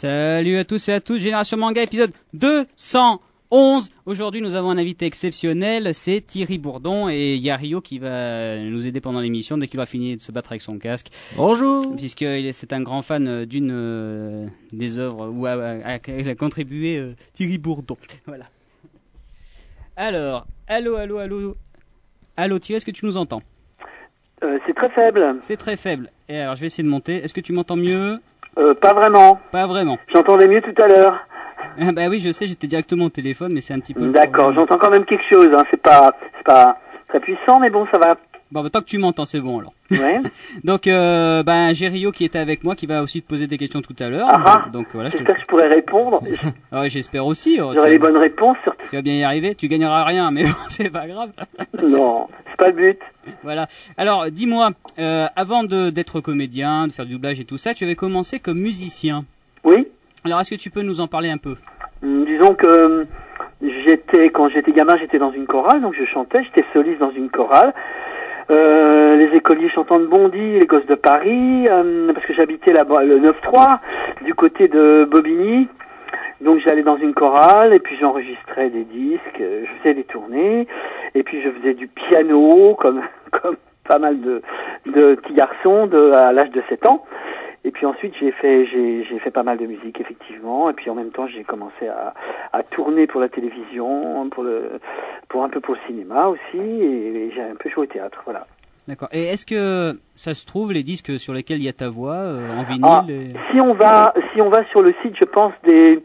Salut à tous et à toutes, Génération Manga, épisode 211. Aujourd'hui, nous avons un invité exceptionnel, c'est Thierry Bourdon, et il y a Rio qui va nous aider pendant l'émission dès qu'il aura fini de se battre avec son casque. Bonjour. Puisque c'est un grand fan d'une des œuvres où il a contribué Thierry Bourdon. Voilà. Alors, allô Thierry, est-ce que tu nous entends? C'est très faible. C'est très faible. Et alors, je vais essayer de monter. Est-ce que tu m'entends mieux? Pas vraiment. Pas vraiment. J'entendais mieux tout à l'heure. Ah bah oui, je sais, j'étais directement au téléphone, mais c'est un petit peu... D'accord, j'entends quand même quelque chose. Hein. C'est pas très puissant, mais bon, ça va. Bon, bah, tant que tu m'entends, c'est bon alors. Ouais. Donc, j'ai Rio qui était avec moi, qui va aussi te poser des questions tout à l'heure. Donc voilà. J'espère que je pourrai répondre. Ouais, j'espère aussi. J'aurai les bonnes réponses surtout. Tu vas bien y arriver. Tu gagneras rien, mais bon, c'est pas grave. Non, c'est pas le but. Voilà. Alors, dis-moi, avant d'être comédien, de faire du doublage et tout ça, tu avais commencé comme musicien. Oui. Alors, est-ce que tu peux nous en parler un peu? Disons que quand j'étais gamin, j'étais dans une chorale, donc je chantais, j'étais soliste dans une chorale. Les écoliers chantants de Bondy, les gosses de Paris, parce que j'habitais là-bas, le 9-3, du côté de Bobigny. Donc j'allais dans une chorale, et puis j'enregistrais des disques, je faisais des tournées, et puis je faisais du piano, comme pas mal de petits garçons à l'âge de 7 ans. Et puis ensuite j'ai fait pas mal de musique effectivement, et puis en même temps j'ai commencé à tourner pour la télévision, pour un peu pour le cinéma aussi, et j'ai un peu joué au théâtre, voilà. D'accord. Et est-ce que ça se trouve les disques sur lesquels il y a ta voix en vinyle Si on va sur le site, je pense des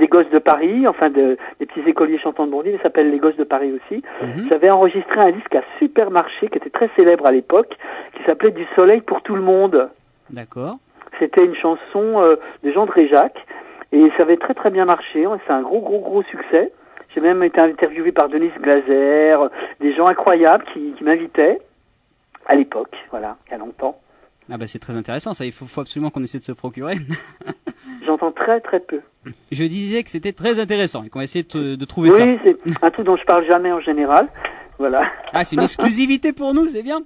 gosses de Paris, enfin des petits écoliers chantants de Bondy, ils s'appellent les gosses de Paris aussi. J'avais enregistré un disque à Supermarché qui était très célèbre à l'époque, qui s'appelait Du soleil pour tout le monde. D'accord. C'était une chanson de Jean Dréjac et ça avait très très bien marché. C'est un gros succès. J'ai même été interviewé par Denise Glaser, des gens incroyables qui m'invitaient à l'époque, voilà, il y a longtemps. Ah bah c'est très intéressant ça, il faut absolument qu'on essaie de se procurer. J'entends très très peu. Je disais que c'était très intéressant et qu'on va essayer de trouver ça. Oui, c'est un truc dont je parle jamais en général. Voilà. Ah, c'est une exclusivité pour nous, c'est bien.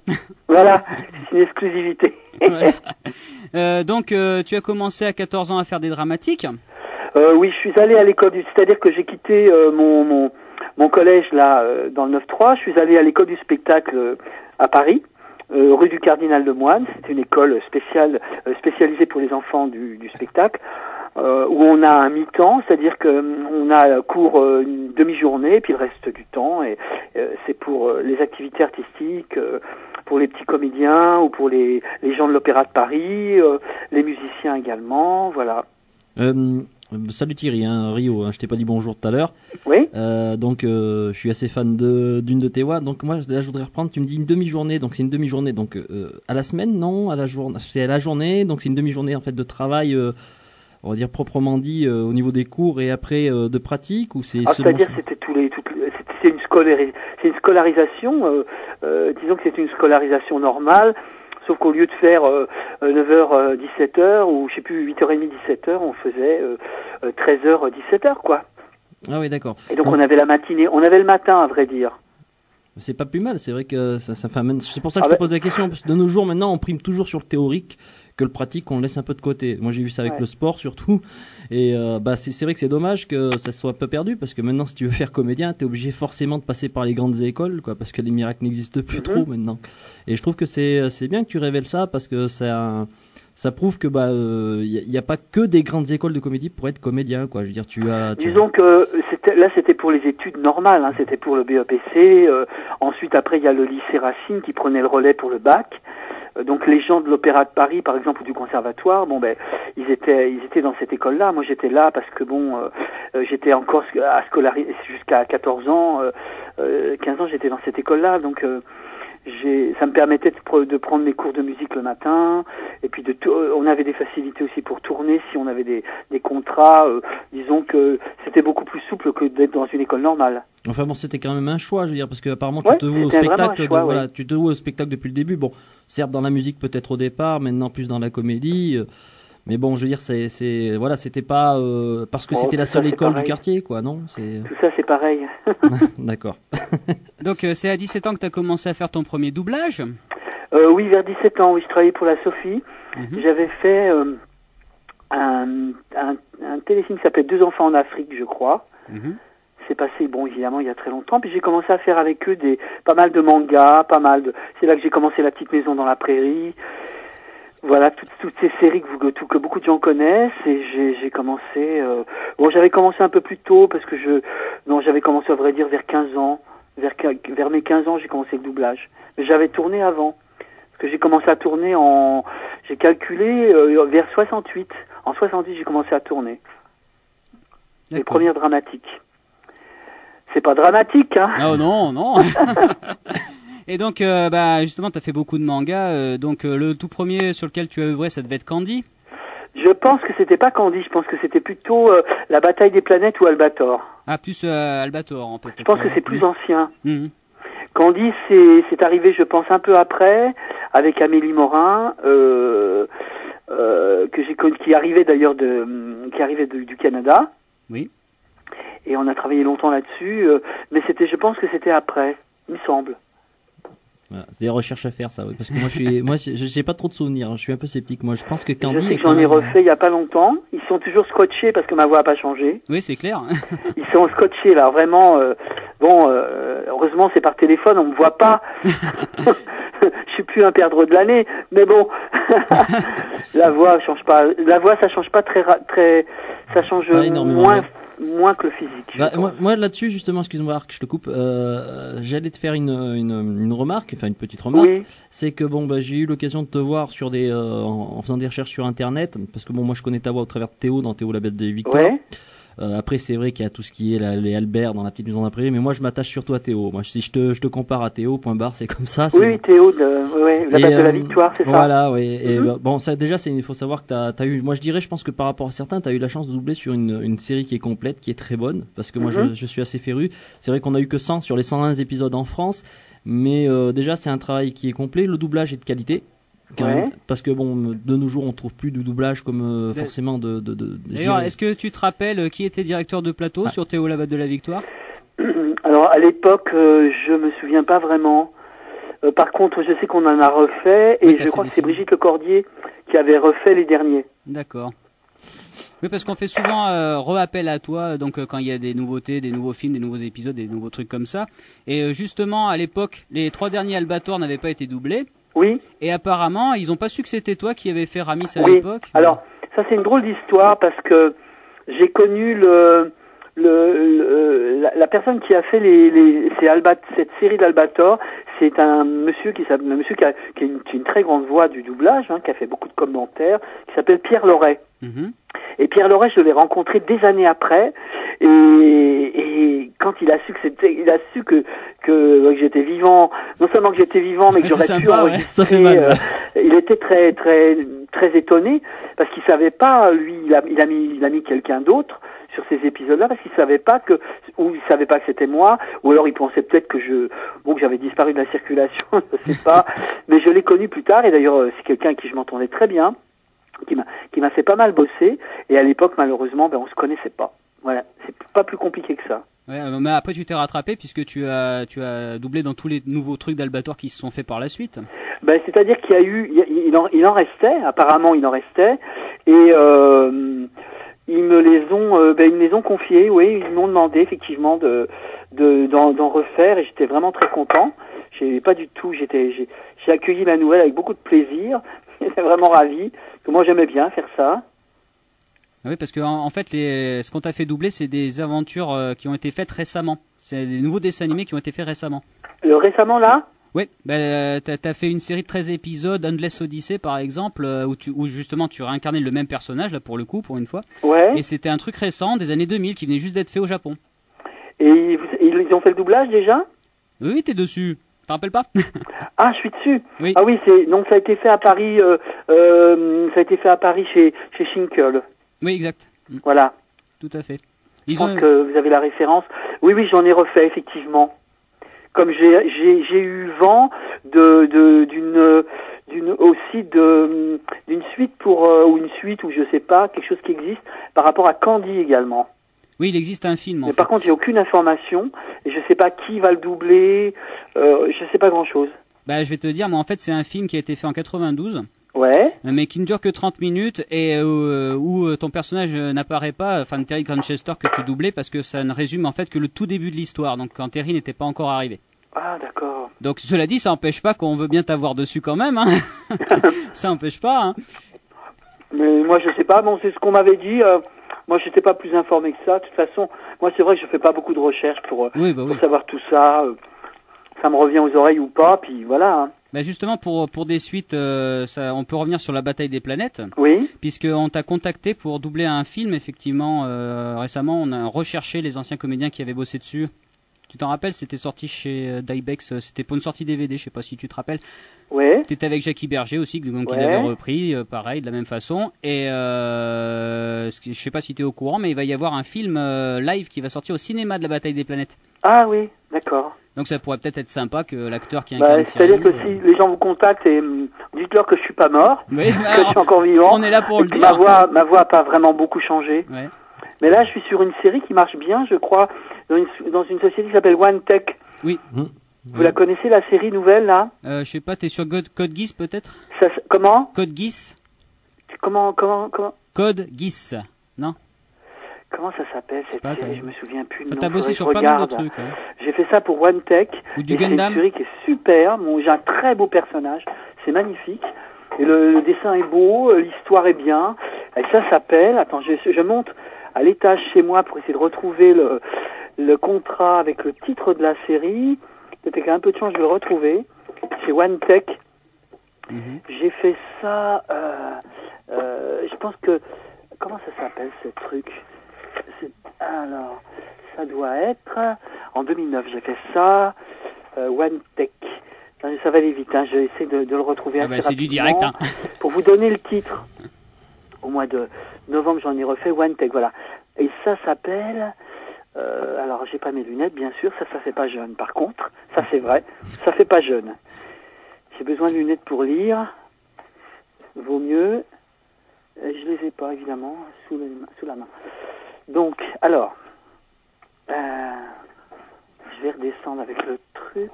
Voilà, c'est une exclusivité. Ouais. Donc, tu as commencé à 14 ans à faire des dramatiques. Oui, je suis allé à l'école c'est-à-dire que j'ai quitté mon collège là dans le 9-3. Je suis allé à l'école du spectacle à Paris, rue du Cardinal Lemoine. C'est une école spécialisée pour les enfants du spectacle. Où on a un mi-temps, c'est-à-dire qu'on a cours une demi-journée, puis le reste du temps, et c'est pour les activités artistiques, pour les petits comédiens ou pour les gens de l'Opéra de Paris, les musiciens également, voilà. Salut Thierry, Rio, je t'ai pas dit bonjour tout à l'heure. Oui. Donc je suis assez fan d'une de tes voix. Donc moi là je voudrais reprendre, tu me dis une demi-journée, donc c'est une demi-journée donc à la semaine, non, à la journée, c'est à la journée, donc c'est une demi-journée en fait de travail. On va dire proprement dit au niveau des cours et après de pratique, ou c'est c'est-à-dire c'était c'est une scolarisation, disons que c'est une scolarisation normale, sauf qu'au lieu de faire 9h 17h ou je sais plus 8h30 17h, on faisait 13h 17h quoi. Ah oui, d'accord. Et donc on avait la matinée, on avait le matin à vrai dire. C'est pas plus mal, c'est vrai que ça fait c'est pour ça que je te pose la question, parce que de nos jours maintenant on prime toujours sur le théorique, que le pratique on laisse un peu de côté. Moi j'ai vu ça avec le sport surtout, et c'est vrai que c'est dommage que ça soit un peu perdu, parce que maintenant si tu veux faire comédien t'es obligé forcément de passer par les grandes écoles quoi, parce que les miracles n'existent plus trop maintenant. Et je trouve que c'est bien que tu révèles ça, parce que ça prouve que y a pas que des grandes écoles de comédie pour être comédien quoi. Je veux dire disons que c'était pour les études normales, hein, c'était pour le BEPC, ensuite après il y a le lycée Racine qui prenait le relais pour le bac. Donc les gens de l'Opéra de Paris, par exemple, ou du Conservatoire, ils étaient dans cette école-là. Moi, j'étais là parce que j'étais encore à scolariser jusqu'à 14 ans, 15 ans, j'étais dans cette école-là. Donc ça me permettait de prendre mes cours de musique le matin, et puis on avait des facilités aussi pour tourner si on avait des contrats. Disons que c'était beaucoup plus souple que d'être dans une école normale. Enfin bon, c'était quand même un choix, je veux dire, parce que apparemment tu te voues au spectacle, tu te voues au spectacle depuis le début. Bon, certes dans la musique peut-être au départ, maintenant plus dans la comédie. Mais bon, je veux dire, c'était pas parce que c'était la seule école du quartier, quoi, non? Tout ça, c'est pareil. D'accord. Donc, c'est à 17 ans que tu as commencé à faire ton premier doublage? Oui, vers 17 ans, oui, je travaillais pour la Sophie. J'avais fait un téléfilm qui s'appelle Deux enfants en Afrique, je crois. C'est passé, bon, évidemment, il y a très longtemps. Puis j'ai commencé à faire avec eux pas mal de mangas, c'est là que j'ai commencé La Petite Maison dans la Prairie. Voilà, toutes ces séries que beaucoup de gens connaissent. Et j'ai commencé, j'avais commencé un peu plus tôt parce que j'avais commencé à vrai dire vers 15 ans. Vers mes 15 ans, j'ai commencé le doublage. Mais j'avais tourné avant. Parce que j'ai commencé à tourner j'ai calculé, vers 68. En 68, j'ai commencé à tourner. Les premières dramatiques. C'est pas dramatique, hein? Oh non. Et donc, justement, tu as fait beaucoup de mangas. Donc, le tout premier sur lequel tu as œuvré, ça devait être Candy? Je pense que c'était pas Candy. Je pense que c'était plutôt La Bataille des Planètes ou Albator. Ah, plus Albator, en fait. Je pense que c'est plus ancien. Candy, c'est arrivé, je pense, un peu après, avec Amélie Morin, que j'ai connu, qui arrivait d'ailleurs du Canada. Oui. Et on a travaillé longtemps là-dessus, mais je pense que c'était après, il me semble. Voilà, c'est des recherches à faire, ça, oui, parce que moi, j'ai pas trop de souvenirs, je suis un peu sceptique. Moi, je pense que Candy. Je sais que j'en ai refait il y a pas longtemps. Ils sont toujours scotchés parce que ma voix a pas changé. Oui, c'est clair. Ils sont scotchés là, vraiment. Heureusement, c'est par téléphone, on me voit pas. Je suis plus un perdreau de l'année, mais bon, la voix change pas. La voix, ça change pas ça change moins que le physique. Moi là-dessus, justement, excuse-moi Arc, je te coupe, j'allais te faire une remarque, enfin une petite remarque. Oui. C'est que j'ai eu l'occasion de te voir sur en faisant des recherches sur internet, parce que moi je connais ta voix au travers de Théo dans Théo la bête de Victoire. Ouais. Après, c'est vrai qu'il y a tout ce qui est les Albert dans La Petite Maison d'Après, mais moi je m'attache surtout à Théo. Moi, si je te compare à Théo, point barre, c'est comme ça. Oui, Théo, la bête de la Victoire, c'est ça. Voilà, oui. Et ça, déjà, il faut savoir que t'as eu. Moi, je pense que par rapport à certains, t'as eu la chance de doubler sur une série qui est complète, qui est très bonne, parce que moi, je suis assez féru. C'est vrai qu'on a eu que 100 sur les 101 épisodes en France, mais déjà, c'est un travail qui est complet. Le doublage est de qualité. Même, parce que de nos jours on trouve plus de doublage comme forcément D'ailleurs, est-ce que tu te rappelles qui était directeur de plateau sur Théo la bête de la Victoire? Alors à l'époque je me souviens pas vraiment. Par contre je sais qu'on en a refait et je crois que c'est Brigitte Lecordier qui avait refait les derniers. D'accord. Oui, parce qu'on fait souvent re-appel à toi, donc quand il y a des nouveautés, des nouveaux films, des nouveaux épisodes, des nouveaux trucs comme ça. Et justement à l'époque les 3 derniers Albator n'avaient pas été doublés. Oui. Et apparemment, ils n'ont pas su que c'était toi qui avais fait Ramis à l'époque. Alors, ça c'est une drôle d'histoire parce que j'ai connu la personne qui a fait cette série d'Albator. C'est un monsieur qui a une très grande voix du doublage, qui a fait beaucoup de commentaires, qui s'appelle Pierre Loret. Et Pierre Loret, je l'ai rencontré des années après, et quand il a su que j'étais vivant, non seulement que j'étais vivant, mais que j'aurais pu enregistrer, il était très très très étonné parce qu'il savait pas, lui, il a mis quelqu'un d'autre sur ces épisodes-là parce qu'il savait pas que c'était moi, ou alors il pensait peut-être que j'avais disparu de la circulation, je sais pas, mais je l'ai connu plus tard, et d'ailleurs c'est quelqu'un à qui je m'entendais très bien, qui m'a fait pas mal bosser, et à l'époque malheureusement on se connaissait pas. Voilà, c'est pas plus compliqué que ça. Ouais, mais après tu t'es rattrapé puisque tu as doublé dans tous les nouveaux trucs d'Albator qui se sont faits par la suite. C'est-à-dire qu'il y a eu, il en restait, apparemment il en restait, et ils me les ont confiés, oui, ils m'ont demandé effectivement d'en refaire, et j'étais vraiment très content. J'ai accueilli la nouvelle avec beaucoup de plaisir, j'étais vraiment ravi, parce que moi j'aimais bien faire ça. Oui, parce que en fait, ce qu'on t'a fait doubler, c'est des aventures qui ont été faites récemment. C'est des nouveaux dessins animés qui ont été faits récemment. Récemment là? Oui, t'as fait une série de 13 épisodes, Endless Odyssey par exemple, où justement tu réincarnais le même personnage, là pour le coup, pour une fois. Ouais. Et c'était un truc récent, des années 2000, qui venait juste d'être fait au Japon. Et ils ont fait le doublage déjà? Oui, t'es dessus. T'en rappelles pas? Ah, je suis dessus. Oui. Ah oui, donc ça a été fait à Paris. Chez Schinkel. Oui, exact. Voilà. Tout à fait. Je pense que vous avez la référence. Oui, j'en ai refait effectivement. Comme j'ai eu vent d'une suite ou une suite, ou je sais pas, quelque chose qui existe par rapport à Candy également. Oui, il existe un film. Mais par contre, j'ai aucune information et je sais pas qui va le doubler. Je sais pas grand chose. Je vais te dire, moi en fait, c'est un film qui a été fait en 92. Ouais. Mais qui ne dure que 30 minutes et où ton personnage n'apparaît pas, enfin Terry Granchester que tu doublais, parce que ça ne résume en fait que le tout début de l'histoire, donc quand Terry n'était pas encore arrivé. Ah, d'accord. Donc cela dit, ça n'empêche pas qu'on veut bien t'avoir dessus quand même, hein. Ça n'empêche pas, hein. Mais moi, je sais pas, bon, c'est ce qu'on m'avait dit. Moi, je n'étais pas plus informé que ça. De toute façon, moi, c'est vrai que je fais pas beaucoup de recherches pour savoir tout ça. Ça me revient aux oreilles ou pas, puis voilà. Hein. Bah justement, pour des suites, on peut revenir sur la bataille des planètes. Oui. Puisqu'on t'a contacté pour doubler un film, effectivement, récemment, on a recherché les anciens comédiens qui avaient bossé dessus. Tu t'en rappelles, c'était sorti chez Dybex, c'était pour une sortie DVD, je sais pas si tu te rappelles. Ouais. C'était avec Jackie Berger aussi, donc ils avaient repris, pareil, de la même façon. Et je sais pas si tu es au courant, mais il va y avoir un film live qui va sortir au cinéma de la bataille des planètes. Ah oui, d'accord. Donc ça pourrait peut-être être sympa que l'acteur qui incarne c'est-à-dire que si les gens vous contactent et dites-leur que je suis pas mort, oui, que je suis encore vivant. On est là pour le dire. Ma voix a pas vraiment beaucoup changé. Ouais. Mais là, je suis sur une série qui marche bien, je crois, dans une société qui s'appelle One Tech. Oui. Vous la connaissez, la série nouvelle, là? Je sais pas, t'es sur Code Geass, peut-être? Comment? Code Geass. Comment? Code Geass, non? Comment ça s'appelle cette série? Je me souviens plus. T'as bossé sur pas mal de trucs. Hein. J'ai fait ça pour One Tech. Ou du Gundam. C'est une série qui est super. J'ai un très beau personnage. C'est magnifique. Et le dessin est beau, l'histoire est bien. Et ça s'appelle... Attends, je monte à l'étage chez moi pour essayer de retrouver le contrat avec le titre de la série. Peut-être qu'il y a un peu de chance, je vais le retrouver. Chez One Tech. J'ai fait ça... je pense que... Comment ça s'appelle ce truc? Alors, ça doit être... En 2009, j'ai fait ça. One Tech. Ça va aller vite, hein. Je vais essayer de le retrouver assez c'est rapidement. du direct, hein. Pour vous donner le titre. Au mois de novembre, j'en ai refait One Tech, voilà. Et ça s'appelle... alors, j'ai pas mes lunettes, bien sûr. Ça fait pas jeune, par contre. Ça, c'est vrai. Ça fait pas jeune. J'ai besoin de lunettes pour lire. Vaut mieux. Je les ai pas, évidemment, sous la main. Donc, alors... je vais redescendre avec le truc.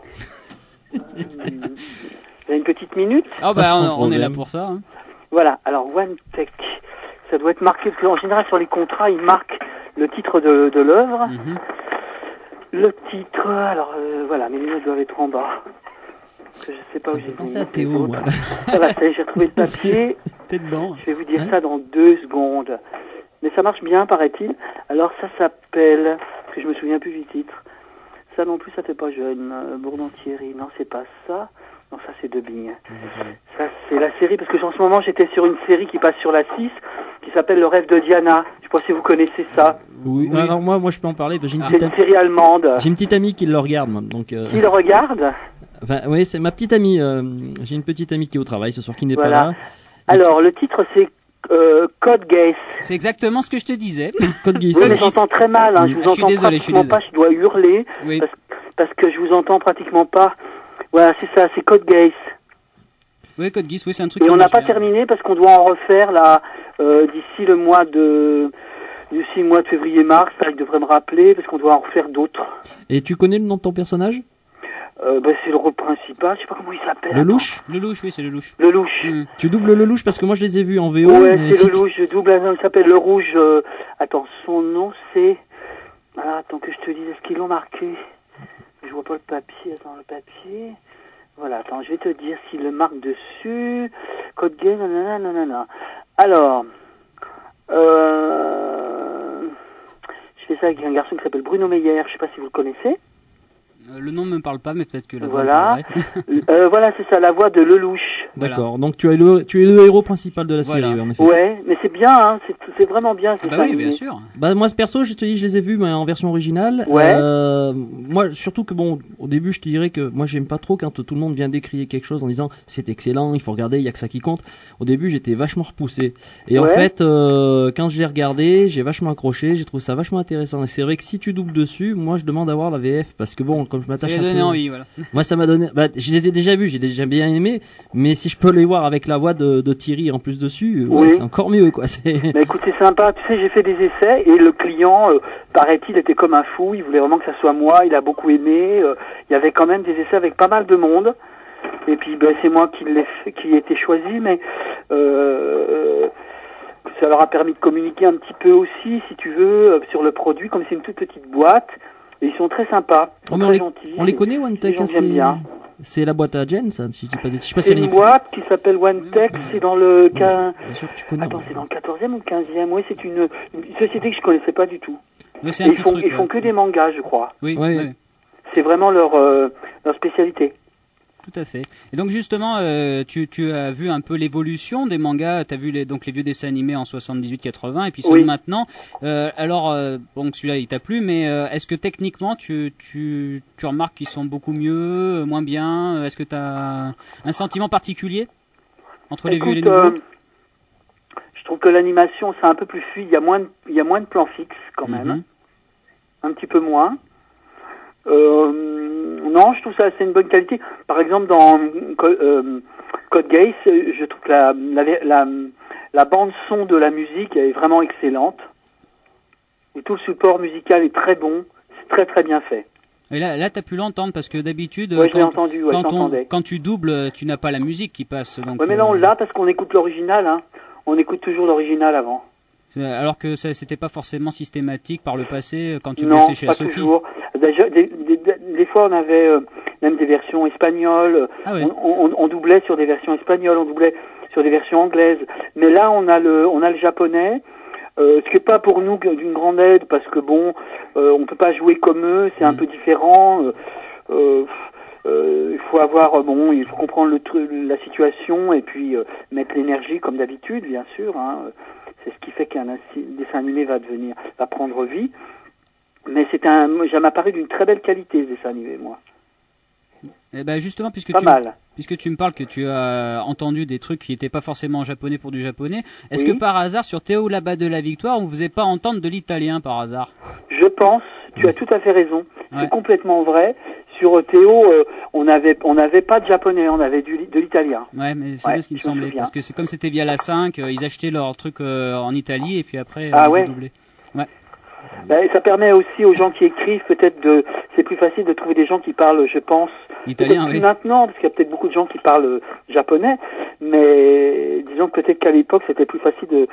Vous avez une petite minute? Ah on est là pour ça. Hein. Voilà, alors One Tech, ça doit être marqué, parce qu'en général sur les contrats, ils marquent le titre de l'œuvre. Le titre, alors voilà, mes lunettes doivent être en bas. Que je sais pas où j'ai pensé à Théo, moi. Ça va, j'ai retrouvé le papier. T'es dedans. Je vais vous dire ça dans 2 secondes. Mais ça marche bien, paraît-il. Alors ça s'appelle, parce que je me souviens plus du titre. Ça non plus, ça fait pas jeune. Bourdon-Thierry, non, c'est pas ça. Non, ça c'est Dubbing. Ça c'est la série, parce que en ce moment j'étais sur une série qui passe sur la 6, qui s'appelle Le rêve de Diana. Je sais pas si vous connaissez ça. Oui. Alors moi je peux en parler. C'est une série allemande. J'ai une petite amie qui le regarde, moi. Donc, Qui le regarde? Enfin, oui, c'est ma petite amie. J'ai une petite amie qui est au travail ce soir, qui n'est pas là. Alors, le titre c'est Code Geass. C'est exactement ce que je te disais. Code Geass. Oui, mais j'entends très mal. Hein. Je vous entends pratiquement pas. Je dois hurler parce que je vous entends pratiquement pas. Voilà, c'est ça. C'est Code Geass. Oui, Code Geass. Oui, c'est un truc. Et on n'a pas terminé parce qu'on doit en refaire là d'ici le mois de février-mars. Ça, il devrait me rappeler parce qu'on doit en refaire d'autres. Et tu connais le nom de ton personnage? C'est le rôle principal, je sais pas comment il s'appelle. Le louche? Le louche, oui, c'est le louche. Le louche. Tu doubles le louche parce que moi je les ai vus en VO. Ouais, c'est le louche, je double un homme, il s'appelle le rouge. Attends, son nom c'est... Ah, attends que je te dise, est-ce qu'ils l'ont marqué? Je vois pas le papier, attends, le papier... Voilà, attends, je vais te dire s'il le marque dessus. Code Geass, nanana. Alors... Je fais ça avec un garçon qui s'appelle Bruno Meyer, je sais pas si vous le connaissez. Le nom ne me parle pas, mais peut-être que la voix voilà, c'est ça, la voix de Lelouch. D'accord, voilà. Donc tu es le héros principal de la série, en effet. Ouais, mais c'est bien, hein, c'est vraiment bien. Bah oui, bien sûr. Bah moi, perso, je te dis, je les ai vus mais en version originale. Ouais. Moi, surtout que bon, au début, je te dirais que moi, j'aime pas trop quand tout le monde vient décrier quelque chose en disant c'est excellent, il faut regarder, il y a que ça qui compte. Au début, j'étais vachement repoussé. Et en fait, quand je l'ai regardé, j'ai vachement accroché, j'ai trouvé ça vachement intéressant. Et c'est vrai que si tu doubles dessus, moi, je demande d'avoir la VF parce que bon, comme je m'attache un peu. Envie, voilà. Moi, ça m'a donné. Bah, je les ai déjà vus, j'ai déjà bien aimé, mais si je peux les voir avec la voix de Thierry en plus dessus, c'est encore mieux, quoi. Bah écoute, c'est sympa. Tu sais, j'ai fait des essais et le client, paraît-il, était comme un fou. Il voulait vraiment que ça soit moi. Il a beaucoup aimé. Il y avait quand même des essais avec pas mal de monde. Et puis c'est moi qui ai été choisi, mais ça leur a permis de communiquer un petit peu aussi, si tu veux, sur le produit, comme c'est une toute petite boîte. Et ils sont très sympas, très gentils. On les connaît, OneTech, j'aime bien. C'est la boîte à Jen, ça, si je dis pas de... C'est une boîte qui s'appelle OneTech, c'est dans le... Bien sûr que tu connais. Attends, c'est dans le 14e ou le 15e? Oui, c'est une société que je connaissais pas du tout. Mais c'est un petit truc, ils font que des mangas, je crois. Oui, ouais. Ouais. C'est vraiment leur spécialité. Tout à fait. Et donc justement, tu as vu un peu l'évolution des mangas. Tu as vu les vieux dessins animés en 78-80 et puis ceux de maintenant. Alors, bon, celui-là il t'a plu, mais est-ce que techniquement tu remarques qu'ils sont beaucoup mieux, moins bien? Est-ce que tu as un sentiment particulier entre les vieux et les nouveaux? Je trouve que l'animation c'est un peu plus fluide. Il y a moins de plans fixes quand même, un petit peu moins. Non, je trouve ça c'est une bonne qualité. Par exemple, dans Code Geass, je trouve que la bande son de la musique est vraiment excellente. Et tout le support musical est très bon, c'est très très bien fait. Et là t'as pu l'entendre parce que d'habitude, je l'ai entendu, quand tu doubles, tu n'as pas la musique qui passe. Donc, mais là on l'a parce qu'on écoute l'original. Hein. On écoute toujours l'original avant. Alors que c'était pas forcément systématique par le passé quand tu bossais chez Sophie. Toujours. Des fois, on avait même des versions espagnoles. Ah oui. On doublait sur des versions espagnoles, on doublait sur des versions anglaises. Mais là, on a le japonais, ce qui est pas pour nous d'une grande aide parce que bon, on peut pas jouer comme eux, c'est un peu différent. Il faut il faut comprendre la situation et puis mettre l'énergie comme d'habitude, bien sûr. Hein. C'est ce qui fait qu'un dessin animé va prendre vie. Mais ça m'a paru d'une très belle qualité, ce dessin animé, moi. Et ben justement, puisque tu me parles que tu as entendu des trucs qui n'étaient pas forcément en japonais pour du japonais, est-ce que par hasard, sur Théo là-bas de la Victoire, on ne vous faisait pas entendre de l'italien par hasard? Je pense, tu as tout à fait raison. Ouais. C'est complètement vrai. Sur Théo, on n'avait pas de japonais, on avait de l'italien. Ouais, mais c'est bien ce qui me semblait. Parce que comme c'était via la 5, ils achetaient leurs trucs en Italie et puis après, ils doublaient. Ouais. Ça permet aussi aux gens qui écrivent, c'est plus facile de trouver des gens qui parlent, je pense, italien, plus maintenant, parce qu'il y a peut-être beaucoup de gens qui parlent japonais, mais disons que peut-être qu'à l'époque, c'était plus facile de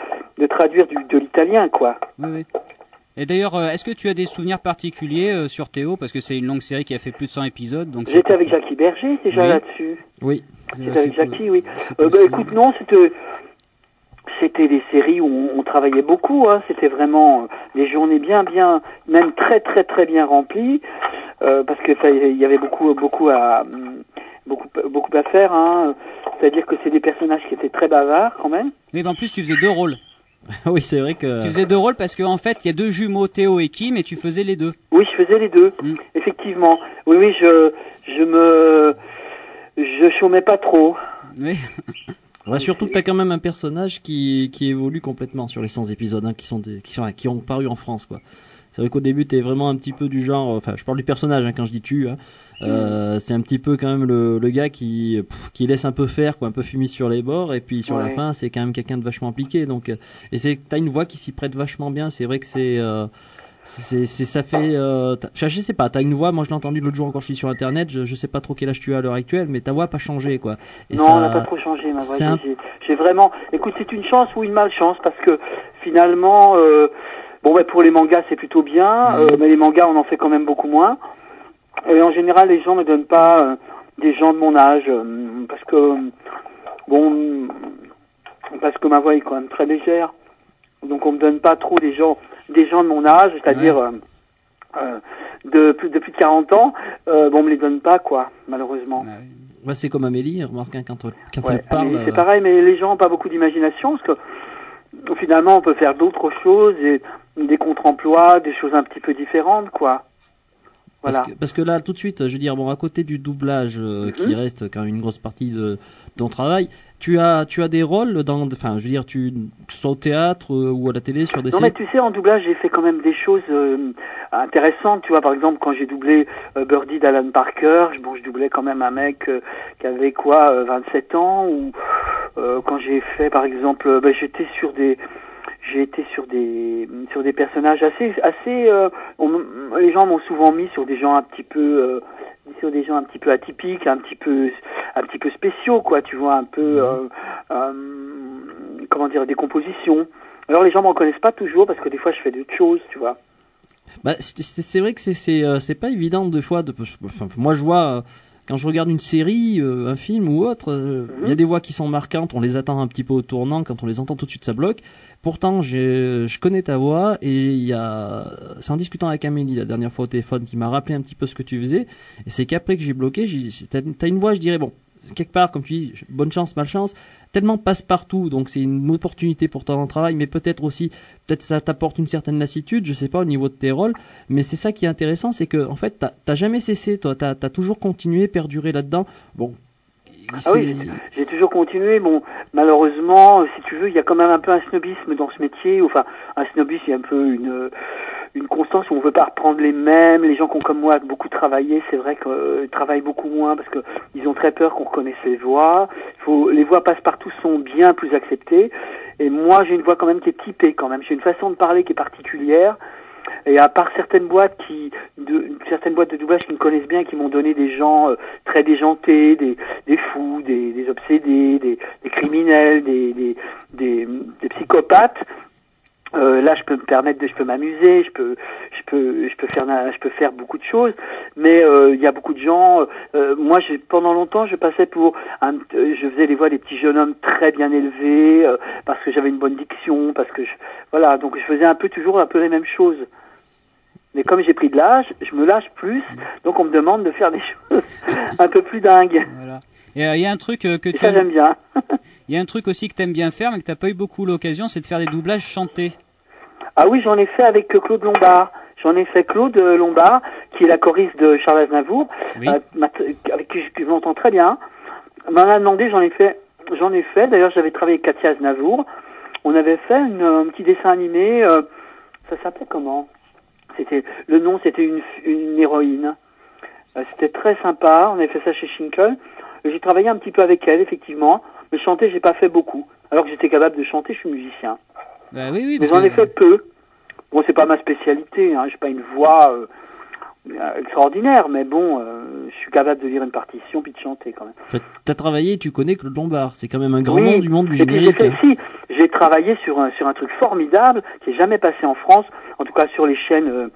traduire de l'italien, quoi. Oui. Et d'ailleurs, est-ce que tu as des souvenirs particuliers sur Théo? Parce que c'est une longue série qui a fait plus de 100 épisodes. Donc j'étais avec Jackie Berger déjà là-dessus. Oui. J'étais avec Jackie, oui. Écoute, non, c'était des séries où on travaillait beaucoup. Hein. C'était vraiment des journées bien, même très, très, très bien remplies. Parce que il y avait beaucoup à faire. Hein. C'est-à-dire que c'est des personnages qui étaient très bavards quand même. Mais en plus, tu faisais 2 rôles. Oui, c'est vrai que... Tu faisais 2 rôles parce qu'en fait, il y a 2 jumeaux, Théo et Kim, et tu faisais les 2. Oui, je faisais les 2, effectivement. Oui, je chômais pas trop. Oui. Ouais, surtout que tu as quand même un personnage qui évolue complètement sur les 100 épisodes qui ont paru en France, quoi. C'est vrai qu'au début, tu es vraiment un petit peu du genre... Enfin, je parle du personnage quand je dis tu. Hein. C'est un petit peu quand même le gars qui laisse un peu faire, quoi, un peu fumer sur les bords, et puis sur la fin c'est quand même quelqu'un de vachement impliqué, donc et t'as une voix qui s'y prête vachement bien. C'est vrai que ça fait je sais pas, t'as une voix, moi je l'ai entendu l'autre jour quand je suis sur internet, je sais pas trop quel âge tu as à l'heure actuelle, mais ta voix n'a pas changé, quoi. Et non, elle n'a pas trop changé, ma voix. J'ai vraiment, écoute, c'est une chance ou une malchance parce que finalement pour les mangas c'est plutôt bien, mais les mangas on en fait quand même beaucoup moins. Et en général, les gens me donnent pas des gens de mon âge parce que ma voix est quand même très légère. Donc on me donne pas trop des gens de mon âge, c'est-à-dire de plus de 40 ans. On me les donne pas, quoi, malheureusement. Ouais, c'est comme Amélie, remarque, quand elle parle. C'est pareil, mais les gens n'ont pas beaucoup d'imagination parce que finalement on peut faire d'autres choses, des contre-emplois, des choses un petit peu différentes, quoi. Voilà. Parce que là, tout de suite, je veux dire, à côté du doublage, qui reste quand même une grosse partie de ton travail, tu as des rôles enfin, je veux dire, soit au théâtre ou à la télé sur des séries. Non, mais tu sais, en doublage, j'ai fait quand même des choses intéressantes. Tu vois, par exemple, quand j'ai doublé Birdie d'Alan Parker, je doublais quand même un mec qui avait 27 ans, ou quand j'ai fait, par exemple, j'ai été sur des personnages assez les gens m'ont souvent mis sur des gens un petit peu atypiques, un petit peu un petit peu spéciaux, quoi. Tu vois, un peu, comment dire, des compositions. Alors les gens me reconnaissent pas toujours parce que des fois je fais d'autres choses, tu vois. Bah, c'est vrai que c'est pas évident des fois. Enfin, moi, je vois quand je regarde une série, un film ou autre, il y a des voix qui sont marquantes. On les attend un petit peu au tournant. Quand on les entend tout de suite, ça bloque. Pourtant, je connais ta voix et c'est en discutant avec Amélie la dernière fois au téléphone qui m'a rappelé un petit peu ce que tu faisais. Et c'est qu'après que j'ai bloqué, t'as une voix, je dirais bon, quelque part comme tu dis, bonne chance, malchance. Tellement passe-partout, donc c'est une opportunité pour ton travail, mais peut-être ça t'apporte une certaine lassitude, je sais pas, au niveau de tes rôles, mais c'est ça qui est intéressant, c'est que, en fait, t'as jamais cessé, toi, t'as toujours continué, perduré là-dedans. Bon. Ah oui, j'ai toujours continué. Bon, malheureusement, si tu veux, il y a quand même un peu un snobisme dans ce métier. Enfin, un snobisme, il y a un peu une constance où on veut pas reprendre les mêmes. Les gens qui ont comme moi beaucoup travaillé, c'est vrai qu'ils travaillent beaucoup moins parce que ils ont très peur qu'on reconnaisse les voix. Les voix passe-partout sont bien plus acceptées. Et moi, j'ai une voix quand même qui est typée quand même. J'ai une façon de parler qui est particulière. Et à part certaines boîtes de doublage qui me connaissent bien, qui m'ont donné des gens très déjantés, des fous, des obsédés, des criminels, des psychopathes. Là, je peux m'amuser, je peux faire beaucoup de choses, mais il y a beaucoup de gens. Moi, pendant longtemps, je faisais les voix des petits jeunes hommes très bien élevés parce que j'avais une bonne diction, voilà. Donc, je faisais toujours un peu les mêmes choses. Mais comme j'ai pris de l'âge, je me lâche plus, donc on me demande de faire des choses un peu plus dingues. Voilà. Et il y a un truc que ça j'aime bien. Il y a un truc aussi que t'aimes bien faire, mais que t'as pas eu beaucoup l'occasion, c'est de faire des doublages chantés. Ah oui, j'en ai fait avec Claude Lombard. J'en ai fait Claude Lombard, qui est la choriste de Charles Aznavour, oui. Avec qui je m'entends très bien. M'en a demandé, j'en ai fait. D'ailleurs, j'avais travaillé avec Katia Aznavour. On avait fait un petit dessin animé. Ça s'appelait comment ? C'était une héroïne. C'était très sympa. On avait fait ça chez Schinkel. J'ai travaillé un petit peu avec elle, effectivement. Mais chanter, j'ai pas fait beaucoup. Alors que j'étais capable de chanter, je suis musicien. Bah oui, mais j'en ai fait peu. Bon, c'est pas ma spécialité. J'ai pas une voix extraordinaire, mais bon, je suis capable de lire une partition puis de chanter quand même. T'as travaillé, tu connais Claude Lombard. C'est quand même un grand nom du monde du générique. J'ai travaillé sur un truc formidable qui est jamais passé en France. En tout cas, sur les chaînes.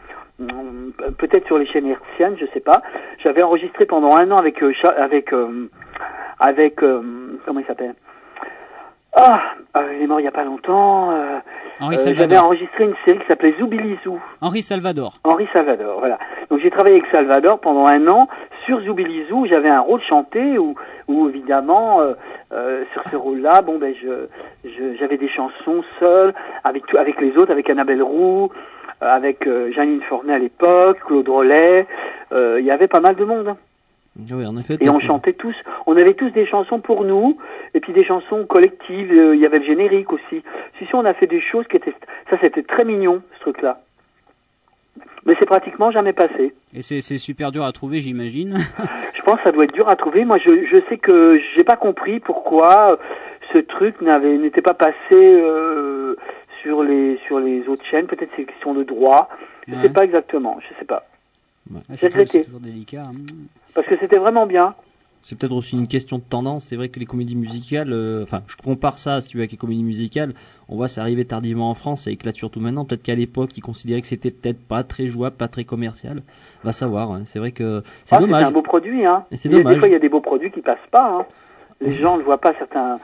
Peut-être sur les chaînes hertziennes, je sais pas. J'avais enregistré pendant un an avec comment il s'appelle ? Il est mort il y a pas longtemps. J'avais enregistré une série qui s'appelait Zoubilizou. Henri Salvador, voilà. Donc j'ai travaillé avec Salvador pendant un an sur Zoubilizou. J'avais un rôle chanté où évidemment sur ce rôle-là, j'avais des chansons seules avec les autres, avec Annabelle Roux. Avec Janine Fornet à l'époque, Claude Rollet, il y avait pas mal de monde. Oui, en effet. Et on chantait tous, on avait tous des chansons pour nous, et puis des chansons collectives, il y avait le générique aussi. Si on a fait des choses c'était très mignon, ce truc-là. Mais c'est pratiquement jamais passé. Et c'est super dur à trouver, j'imagine. Je pense que ça doit être dur à trouver. Moi, je sais que j'ai pas compris pourquoi ce truc n'était pas passé sur les autres chaînes. Peut-être c'est une question de droit. Je sais pas exactement. Je sais pas. Ouais. C'est toujours délicat. Parce que c'était vraiment bien. C'est peut-être aussi une question de tendance. C'est vrai que les comédies musicales, je compare ça, si tu veux, avec les comédies musicales. On voit ça arriver tardivement en France, ça éclate surtout maintenant. Peut-être qu'à l'époque, ils considéraient que c'était peut-être pas très jouable, pas très commercial. Va savoir. Hein. C'est vrai que c'est dommage. C'est un beau produit, hein. Et c'est dommage. Des fois, il y a des beaux produits qui passent pas. Hein. Les gens ne voient pas certains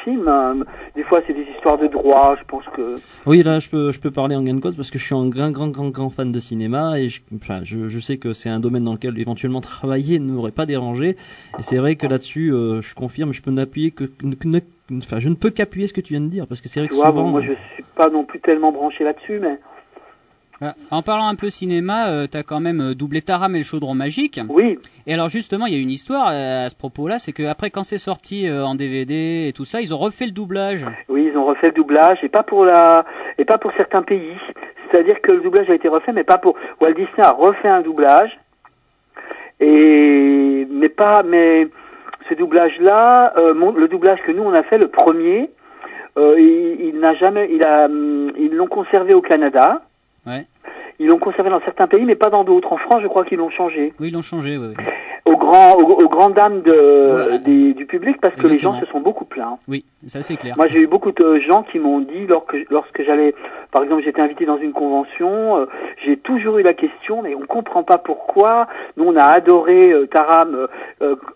films. Des fois, c'est des histoires de droit. Je pense que. Oui, là, je peux parler en gain de cause parce que je suis un grand fan de cinéma et je sais que c'est un domaine dans lequel éventuellement travailler ne m'aurait pas dérangé. Et c'est vrai que là-dessus, je confirme, je peux n'appuyer je ne peux qu'appuyer ce que tu viens de dire parce que c'est vrai que souvent. Moi, je suis pas non plus tellement branché là-dessus, mais. En parlant un peu cinéma, t'as quand même doublé Taram et le Chaudron Magique. Oui. Et alors justement, il y a une histoire à ce propos-là, c'est qu'après quand c'est sorti en DVD et tout ça, ils ont refait le doublage. Oui, ils ont refait le doublage et pas pour certains pays. C'est-à-dire que le doublage a été refait, mais pas pour Walt Disney a refait un doublage. Mais ce doublage-là, le doublage que nous on a fait, le premier, ils l'ont conservé au Canada. Ouais. Ils l'ont conservé dans certains pays, mais pas dans d'autres. En France, je crois qu'ils l'ont changé. Oui, ils l'ont changé, oui. aux grandes dames du public, parce que les gens se sont beaucoup plaints. Oui, ça c'est clair. Moi, j'ai eu beaucoup de gens qui m'ont dit, lorsque j'allais, par exemple, j'étais invité dans une convention, j'ai toujours eu la question, mais on comprend pas pourquoi. Nous, on a adoré Taram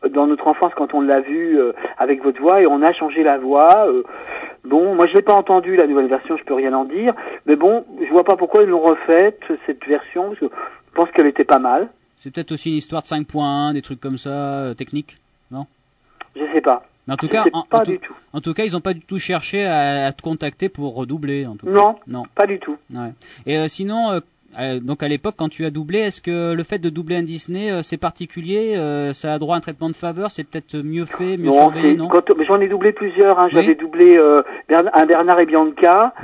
dans notre enfance quand on l'a vu avec votre voix, et on a changé la voix. Bon, moi, je l'ai pas entendu la nouvelle version, je peux rien en dire, mais bon, je vois pas pourquoi ils l'ont refaite cette version, parce que je pense qu'elle était pas mal. C'est peut-être aussi une histoire de 5.1, des trucs comme ça, techniques, non? Je sais pas. Mais en tout cas, en tout cas, ils n'ont pas du tout cherché à te contacter pour redoubler. En tout cas. Non, pas du tout. Ouais. Et sinon, donc à l'époque, quand tu as doublé, est-ce que le fait de doubler un Disney, c'est particulier, ça a droit à un traitement de faveur, c'est peut-être mieux fait, mieux surveillé, non? Mais j'en ai doublé plusieurs. Hein. J'avais doublé un Bernard et Bianca.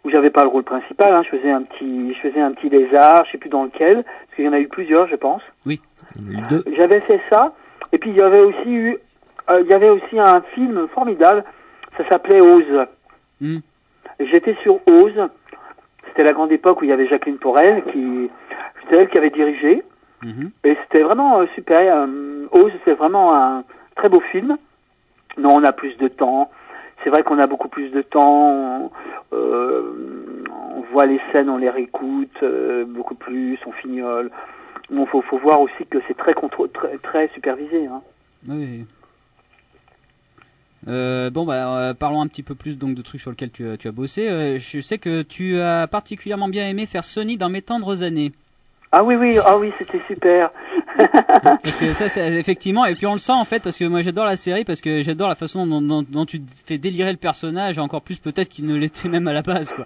Où j'avais pas le rôle principal, hein. Je faisais un petit lézard, je sais plus dans lequel, parce qu'il y en a eu plusieurs, je pense. Oui. J'avais fait ça, et puis il y avait aussi un film formidable, ça s'appelait Ose. J'étais sur Ose, c'était la grande époque où il y avait Jacqueline Porel, c'était elle qui avait dirigé, et c'était vraiment super. Ose, c'est vraiment un très beau film. Non, on a plus de temps. C'est vrai qu'on a beaucoup plus de temps, on voit les scènes, on les réécoute beaucoup plus, on fignole. Bon, faut voir aussi que c'est très supervisé. Hein. Oui. Parlons un petit peu plus donc de trucs sur lesquels tu as bossé. Je sais que tu as particulièrement bien aimé faire Sony dans Mes tendres années. Ah oui, c'était super. Parce que ça, c'est effectivement, et puis on le sent en fait, parce que moi j'adore la série, parce que j'adore la façon dont tu fais délirer le personnage, encore plus peut-être qu'il ne l'était même à la base, quoi.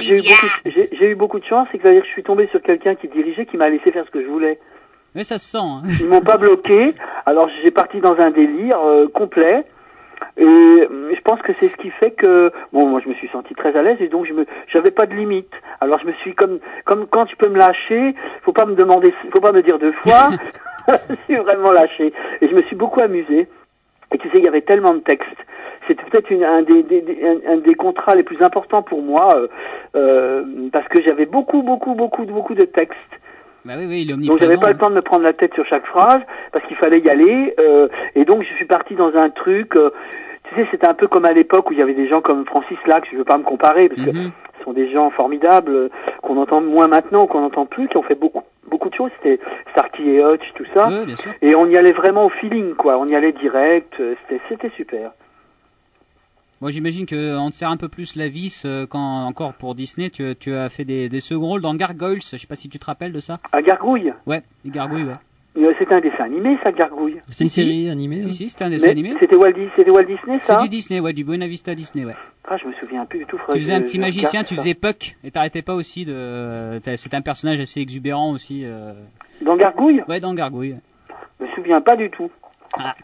J'ai eu beaucoup de chance, c'est-à-dire que je suis tombé sur quelqu'un qui dirigeait, qui m'a laissé faire ce que je voulais. Mais ça se sent. Hein. Ils m'ont pas bloqué, alors j'ai parti dans un délire complet. Et je pense que c'est ce qui fait que moi je me suis senti très à l'aise et donc j'avais pas de limite. Alors je me suis comme quand tu peux me lâcher, faut pas me dire deux fois. Je suis vraiment lâché et je me suis beaucoup amusé. Et tu sais, il y avait tellement de textes. C'était peut-être un des contrats les plus importants pour moi parce que j'avais beaucoup de textes. Bah oui, il est omniprésent. Donc j'avais pas le temps de me prendre la tête sur chaque phrase parce qu'il fallait y aller et donc je suis parti dans un truc tu sais, c'était un peu comme à l'époque où il y avait des gens comme Francis Lac, je veux pas me comparer parce que ce sont des gens formidables qu'on entend moins maintenant, qu'on n'entend plus, qui ont fait beaucoup de choses, c'était Starkey et Hutch, tout ça. Ouais, bien sûr. Et on y allait vraiment au feeling quoi, on y allait direct, c'était super. Moi, j'imagine qu'on te serre un peu plus la vis quand, encore pour Disney, tu as fait des seconds rôles dans Gargoyles. Je sais pas si tu te rappelles de ça. Ah, Gargouille. Ouais, les Gargouilles, ouais. C'était un dessin animé, ça, Gargouille. C'est une série animée. Si, c'était un dessin animé. C'était Walt Disney, ça. C'est du Disney, ouais, du Buena Vista Disney, ouais. Ah, je me souviens plus du tout. Tu faisais un petit magicien, tu faisais Puck, et t'arrêtais pas aussi de. C'était un personnage assez exubérant aussi. Dans Gargouille. Ouais, dans Gargouille. Je me souviens pas du tout. Ah.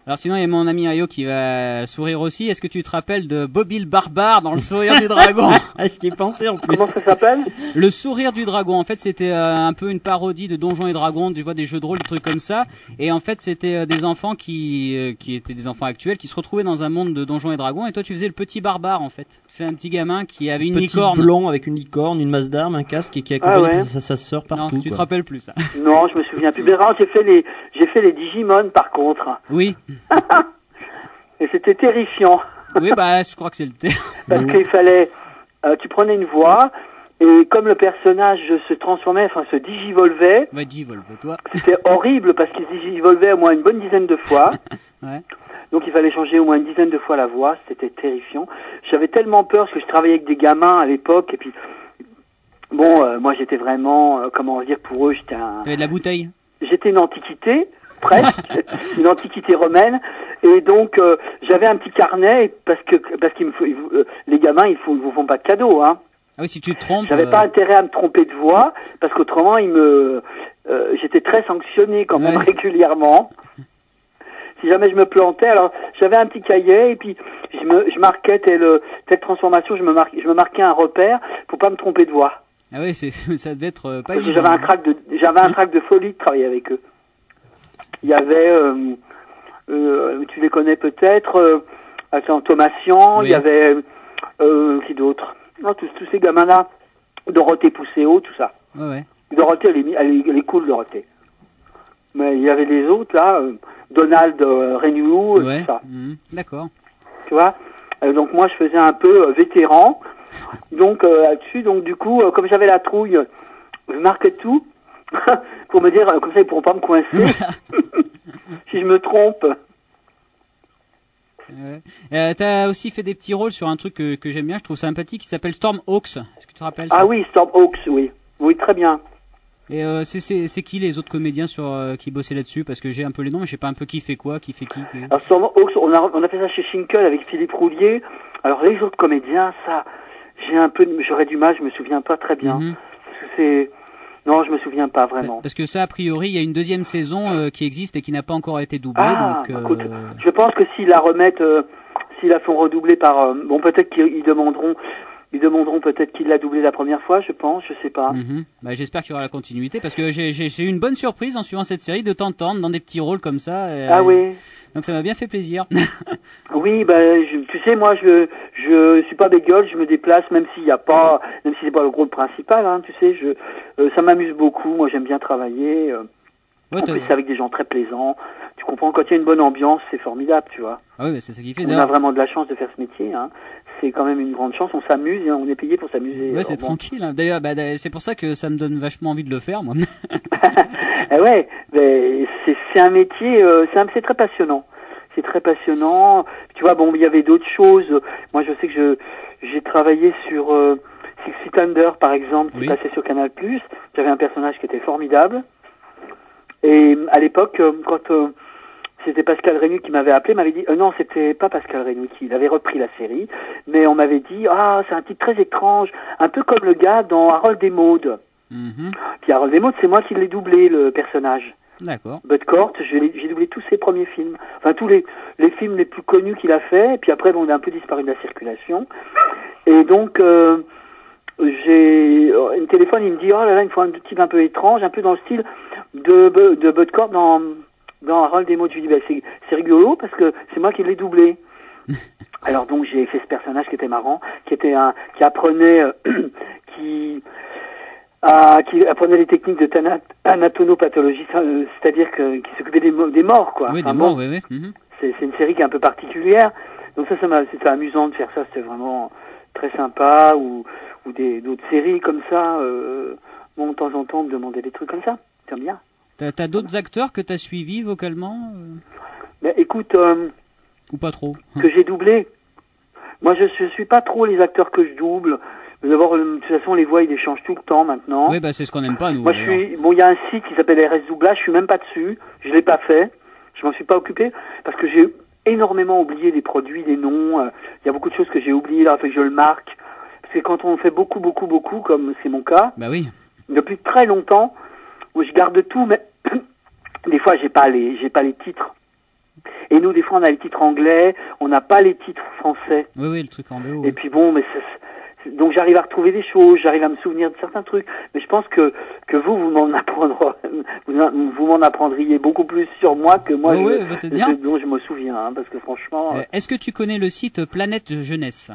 Alors sinon il y a mon ami Ayo qui va sourire aussi. Est-ce que tu te rappelles de Bobby le barbare dans le sourire du dragon? Ah, je t'y ai pensé en plus. Comment ça s'appelle? Le sourire du dragon. En fait c'était un peu une parodie de Donjons et Dragons, tu vois, des jeux de rôle, des trucs comme ça. Et en fait c'était des enfants qui étaient des enfants actuels qui se retrouvaient dans un monde de Donjons et Dragons. Et toi tu faisais le petit barbare en fait. Tu fais un petit gamin qui avait une licorne. Blond avec une licorne, une masse d'armes, un casque et qui accompagne sa sœur partout. Non, tu te rappelles plus ça. Non, je me souviens plus. Mais j'ai fait les Digimon par contre. Oui. Et c'était terrifiant. Oui, bah, je crois que c'est le thème. Parce qu'il fallait, tu prenais une voix, et comme le personnage se transformait, enfin, se digivolvait. Va digivolve, toi. C'était horrible parce qu'il se digivolvait au moins une bonne dizaine de fois. Ouais. Donc il fallait changer au moins une dizaine de fois la voix, c'était terrifiant. J'avais tellement peur parce que je travaillais avec des gamins à l'époque, et puis, bon, moi j'étais vraiment, comment dire, pour eux, T'avais de la bouteille. J'étais une antiquité. Presque, une antiquité romaine, et donc j'avais un petit carnet parce qu'il me faut, les gamins ils vous font pas de cadeaux, hein. Ah oui, si tu te trompes. J'avais pas intérêt à me tromper de voix parce qu'autrement j'étais très sanctionné quand même régulièrement. Si jamais je me plantais, alors j'avais un petit cahier et puis je marquais telle transformation, je me marquais un repère pour pas me tromper de voix. Ah oui, ça devait être pas évident. J'avais un crack de folie de travailler avec eux. Il y avait, tu les connais peut-être, Thomasian, oui. Il y avait, qui d'autre? Non, tous ces gamins-là, Dorothée Pousséo, tout ça. Ouais. Dorothée, elle est cool, Dorothée. Mais il y avait les autres, là, Donald Renew, Ouais. tout ça. D'accord. Tu vois. Donc moi, je faisais un peu vétéran. Donc là-dessus, donc du coup, comme j'avais la trouille, je marquais tout pour me dire, comme ça, ils pourront pas me coincer si je me trompe. T'as aussi fait des petits rôles sur un truc que j'aime bien, je trouve sympathique, qui s'appelle Storm Hawks. Est-ce que tu te rappelles ça? Ah oui, Storm Hawks, oui. Oui, très bien. Et c'est qui les autres comédiens qui bossaient là-dessus? Parce que j'ai un peu les noms, mais je sais pas un peu qui fait quoi, qui fait qui. Alors Storm Hawks, on a fait ça chez Schinkel avec Philippe Roulier. Alors les autres comédiens, ça, j'aurais du mal, je me souviens pas très bien. Parce que non, je me souviens pas vraiment. Parce que ça, a priori, il y a une deuxième saison qui existe et qui n'a pas encore été doublée. Ah, donc, écoute, je pense que s'ils la remettent, s'ils la font redoubler par, bon, peut-être qu'ils demanderont peut-être qu'ils l'a doublé la première fois, je pense, je sais pas. Bah, j'espère qu'il y aura la continuité parce que j'ai eu une bonne surprise en suivant cette série de t'entendre dans des petits rôles comme ça. Ah oui. Donc ça m'a bien fait plaisir. Oui, bah, tu sais, moi, je suis pas bégueule, je me déplace, même si c'est pas le rôle principal, hein, tu sais, ça m'amuse beaucoup, moi j'aime bien travailler, Ouais, en plus c'est avec des gens très plaisants, tu comprends, quand il y a une bonne ambiance, c'est formidable, tu vois. Ah oui, bah, c'est ça qui fait. On a vraiment de la chance de faire ce métier, hein. C'est quand même une grande chance, on s'amuse, et on est payé pour s'amuser. Ouais, c'est tranquille, hein. D'ailleurs, c'est pour ça que ça me donne vachement envie de le faire, moi. Ouais, mais c'est un métier, c'est très passionnant. C'est très passionnant. Tu vois, bon, il y avait d'autres choses. Moi, je sais que j'ai travaillé sur Six Feet Under, par exemple, qui passait sur Canal+. J'avais un personnage qui était formidable. Et à l'époque, quand c'était Pascal Rénu qui m'avait appelé, m'avait dit non, c'était pas Pascal Rénu qui avait repris la série, mais on m'avait dit c'est un titre très étrange, un peu comme le gars dans Harold et Maude. Puis Harold et Maude, c'est moi qui l'ai doublé, le personnage. D'accord. Bud Cort, j'ai doublé tous ses premiers films, enfin tous les films les plus connus qu'il a fait, et puis après on a un peu disparu de la circulation. Et donc j'ai un téléphone, il me dit oh là là, il me faut un type un peu étrange, un peu dans le style de Bud Cort dans Harold et Maude. Je lui dis c'est rigolo parce que c'est moi qui l'ai doublé. Alors donc j'ai fait ce personnage qui était marrant, qui apprenait qui apprenait les techniques de anatomopathologie, c'est-à-dire qui s'occupait des morts, quoi. Oui, enfin, des morts, oui. C'est une série qui est un peu particulière. Donc c'était amusant de faire ça, c'était vraiment très sympa, ou d'autres séries comme ça, bon, de temps en temps, me demander des trucs comme ça. J'aime bien. T'as d'autres acteurs que t'as suivis vocalement Ben, écoute, ou pas trop? Que j'ai doublé. Moi, je suis pas trop les acteurs que je double. D'abord, de toute façon, les voix, ils les changent tout le temps maintenant. Oui, bah c'est ce qu'on n'aime pas, nous. Moi, il y a un site qui s'appelle RS Doublage, je suis même pas dessus, je l'ai pas fait, je m'en suis pas occupé, parce que j'ai énormément oublié les produits, les noms, il y a beaucoup de choses que j'ai oubliées, là, fait que je le marque. Parce que quand on fait beaucoup, comme c'est mon cas, bah oui. Depuis très longtemps, où je garde tout, mais des fois, j'ai pas les titres. Et nous, des fois, on a les titres anglais, on n'a pas les titres français. Oui, le truc en VO. Et puis bon, mais donc j'arrive à retrouver des choses, j'arrive à me souvenir de certains trucs, mais je pense que vous m'en apprendriez beaucoup plus sur moi que moi dont je me souviens, hein, parce que franchement... Est-ce que tu connais le site Planète Jeunesse?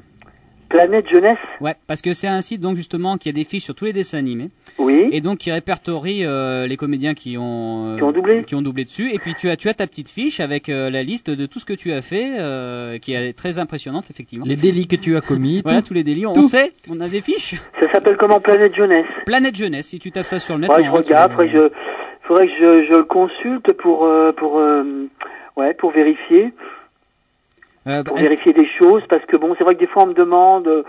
Planète Jeunesse? Ouais, parce que c'est un site donc justement qui a des fiches sur tous les dessins animés. Oui. Et donc qui répertorie les comédiens qui ont doublé dessus. Et puis tu as ta petite fiche avec la liste de tout ce que tu as fait, qui est très impressionnante effectivement. Les délits que tu as commis. Voilà, tous les délits. On sait, on a des fiches. Ça s'appelle comment? Planète Jeunesse? Planète Jeunesse. Si tu tapes ça sur le net. Ouais, je regarde. Faudrait que je le consulte pour vérifier. Pour vérifier des choses, parce que bon, c'est vrai que des fois on me demande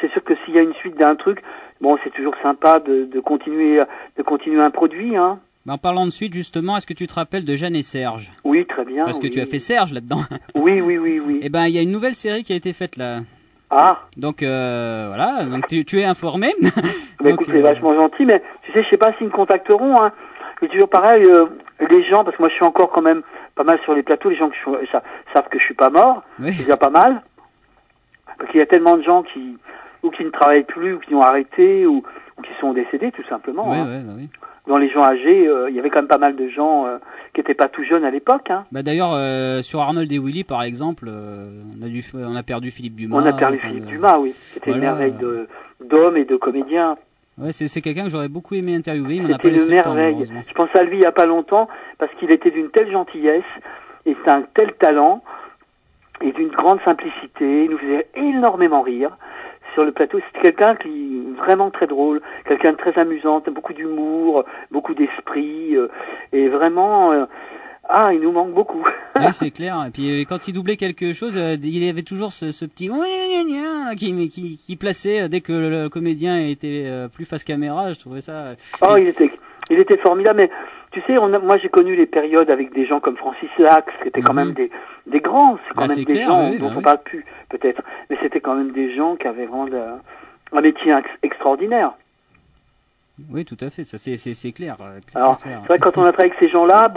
c'est sûr que s'il y a une suite d'un truc, bon, c'est toujours sympa de continuer un produit, hein. En parlant de suite, justement, est-ce que tu te rappelles de Jeanne et Serge? Oui, très bien. Parce que tu as fait Serge là-dedans. Oui. Et ben, il y a une nouvelle série qui a été faite là. Ah. Donc voilà, donc tu es informé. Bah, écoute, c'est vachement gentil, mais tu sais, je sais pas s'ils me contacteront, hein. C'est toujours pareil, les gens, parce que moi je suis encore quand même pas mal sur les plateaux, les gens savent que je suis pas mort, oui. C'est déjà pas mal. Parce qu'il y a tellement de gens qui ne travaillent plus, ou qui ont arrêté, ou qui sont décédés tout simplement. Oui, hein. oui. Dans les gens âgés, il y avait quand même pas mal de gens qui n'étaient pas tout jeunes à l'époque. Hein. Bah d'ailleurs, sur Arnold et Willy par exemple, on a perdu Philippe Dumas. On a perdu Philippe Dumas, oui. C'était une merveille d'homme et de comédien. Ouais, c'est quelqu'un que j'aurais beaucoup aimé interviewer. C'était une merveille. Je pense à lui il n'y a pas longtemps parce qu'il était d'une telle gentillesse et c'est un tel talent et d'une grande simplicité. Il nous faisait énormément rire sur le plateau. C'était quelqu'un qui vraiment très drôle, quelqu'un de très amusant, beaucoup d'humour, beaucoup d'esprit et vraiment. Il nous manque beaucoup. Oui, c'est clair. Et puis quand il doublait quelque chose, il y avait toujours ce petit qui plaçait dès que le comédien était plus face caméra. Je trouvais ça. Il était formidable. Mais tu sais, moi j'ai connu les périodes avec des gens comme Francis Lax, qui étaient quand même des grands. C'est quand même des gens dont on parle plus peut-être. Mais c'était quand même des gens qui avaient vraiment un métier extraordinaire. Oui, tout à fait, ça c'est clair. Alors, c'est vrai que quand on a travaillé avec ces gens-là,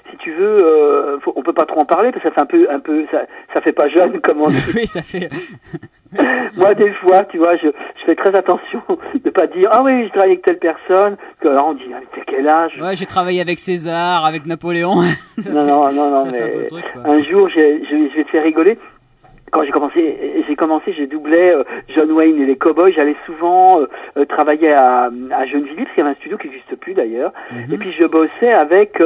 si tu veux, on peut pas trop en parler parce que ça fait un peu, ça fait pas jeune, comme on dit. Oui, ça fait. Moi, des fois, tu vois, je fais très attention de pas dire oui, j'ai travaillé avec telle personne. Que alors on dit t'as quel âge? Ouais, j'ai travaillé avec César, avec Napoléon. non, mais un jour, je vais te faire rigoler. Quand j'ai doublé John Wayne et les Cowboys. J'allais souvent travailler à Gennevilliers, parce qu'il y avait un studio qui n'existe plus d'ailleurs. Et puis je bossais avec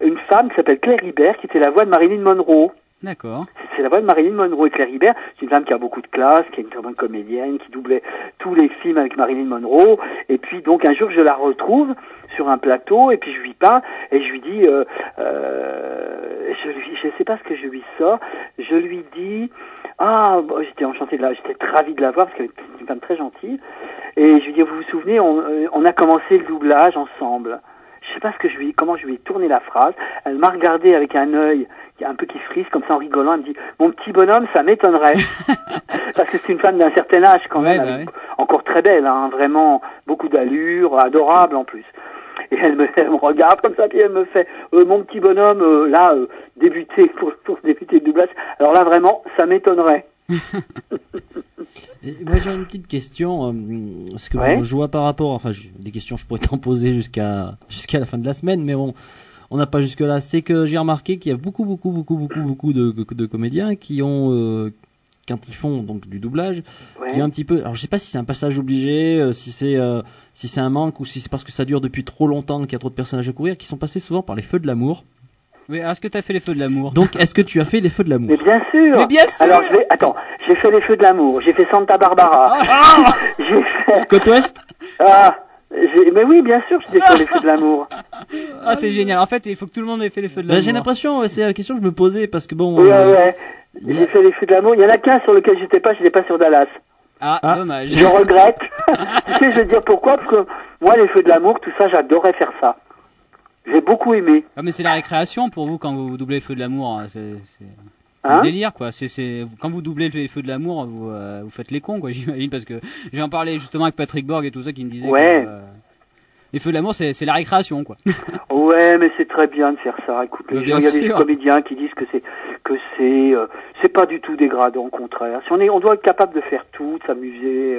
une femme qui s'appelle Claire Ibert, qui était la voix de Marilyn Monroe. D'accord. C'est la voix de Marilyn Monroe. Et Claire Ibert, c'est une femme qui a beaucoup de classe, qui est une très bonne comédienne, qui doublait tous les films avec Marilyn Monroe. Et puis donc un jour je la retrouve sur un plateau et puis je lui parle et je lui dis je sais pas ce que je lui sors. Je lui dis j'étais enchanté j'étais ravi de la voir parce qu'elle était une femme très gentille. Et je lui dis, vous vous souvenez, on a commencé le doublage ensemble. Je sais pas comment je lui ai tourné la phrase. Elle m'a regardé avec un œil un peu qui frise, comme ça en rigolant. Elle me dit, mon petit bonhomme, ça m'étonnerait. Parce que c'est une femme d'un certain âge quand même, encore très belle, vraiment beaucoup d'allure, adorable en plus. Et elle me regarde comme ça, puis elle me fait, mon petit bonhomme, débuter pour débuter le doublage. Alors là, vraiment, ça m'étonnerait. Moi j'ai une petite question, parce que je vois par rapport, des questions je pourrais t'en poser jusqu'à la fin de la semaine, mais bon, on n'a pas jusque là. C'est que j'ai remarqué qu'il y a beaucoup de comédiens qui ont, quand ils font donc du doublage, qui ont un petit peu, alors je sais pas si c'est un passage obligé, si c'est un manque ou si c'est parce que ça dure depuis trop longtemps qu'il y a trop de personnages à courir, qui sont passés souvent par les feux de l'amour. Oui, est-ce que tu as fait les feux de l'amour? Donc, est-ce que tu as fait les feux de l'amour? Mais bien sûr. Alors, j'ai fait les feux de l'amour. J'ai fait Santa Barbara. J'ai fait... Côte Ouest? Mais oui, bien sûr, j'ai fait les feux de l'amour. C'est génial. En fait, il faut que tout le monde ait fait les feux de l'amour. J'ai l'impression, c'est la question que je me posais parce que bon. Ouais. J'ai fait les feux de l'amour. Il y en a qu'un sur lequel j'étais pas sur Dallas. Dommage. Je regrette. Tu sais, je vais te dire pourquoi, parce que moi, les feux de l'amour, tout ça, j'adorais faire ça. J'ai beaucoup aimé. Mais c'est la récréation pour vous quand vous doublez les feux de l'amour. C'est le délire, quoi. Quand vous doublez les feux de l'amour, vous faites les cons, quoi, j'imagine, parce que j'en parlais justement avec Patrick Borg et tout ça qui me disait que les feux de l'amour, c'est la récréation, quoi. Ouais, mais c'est très bien de faire ça. Écoute, il y a des comédiens qui disent que c'est pas du tout dégradant, au contraire. Si on doit être capable de faire tout, de s'amuser.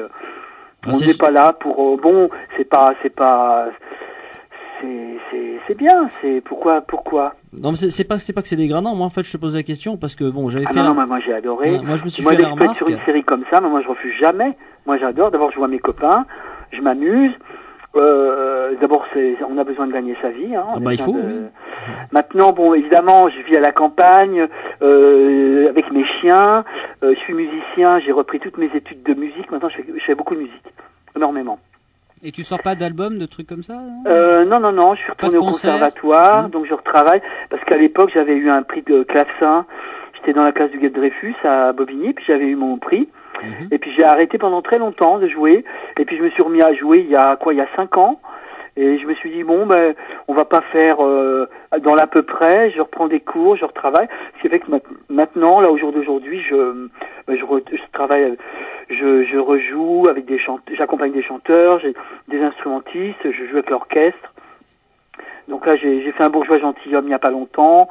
On n'est pas là pour c'est bien, c'est pourquoi Non, mais c'est pas que c'est dégradant. Moi en fait je te pose la question parce que bon, j'avais fait non, moi j'ai adoré. Moi je me suis fait la remarque sur une série comme ça, mais moi je refuse jamais. Moi j'adore, d'abord je vois mes copains, je m'amuse. D'abord on a besoin de gagner sa vie, il faut. Maintenant évidemment, je vis à la campagne avec mes chiens, je suis musicien, j'ai repris toutes mes études de musique. Maintenant je fais beaucoup de musique, énormément. Et tu sors pas d'album, de trucs comme ça? Non, je suis retourné au conservatoire, donc je retravaille, parce qu'à l'époque, j'avais eu un prix de clavecin, j'étais dans la classe du Guet de Dreyfus à Bobigny, puis j'avais eu mon prix, et puis j'ai arrêté pendant très longtemps de jouer, et puis je me suis remis à jouer il y a 5 ans, et je me suis dit, on va pas faire dans l'à peu près, je reprends des cours, je retravaille, ce qui fait que maintenant, là, au jour d'aujourd'hui, je travaille, je rejoue avec des chanteurs, j'accompagne des chanteurs, j'ai des instrumentistes, je joue avec l'orchestre. Donc là, j'ai fait un bourgeois gentilhomme il n'y a pas longtemps,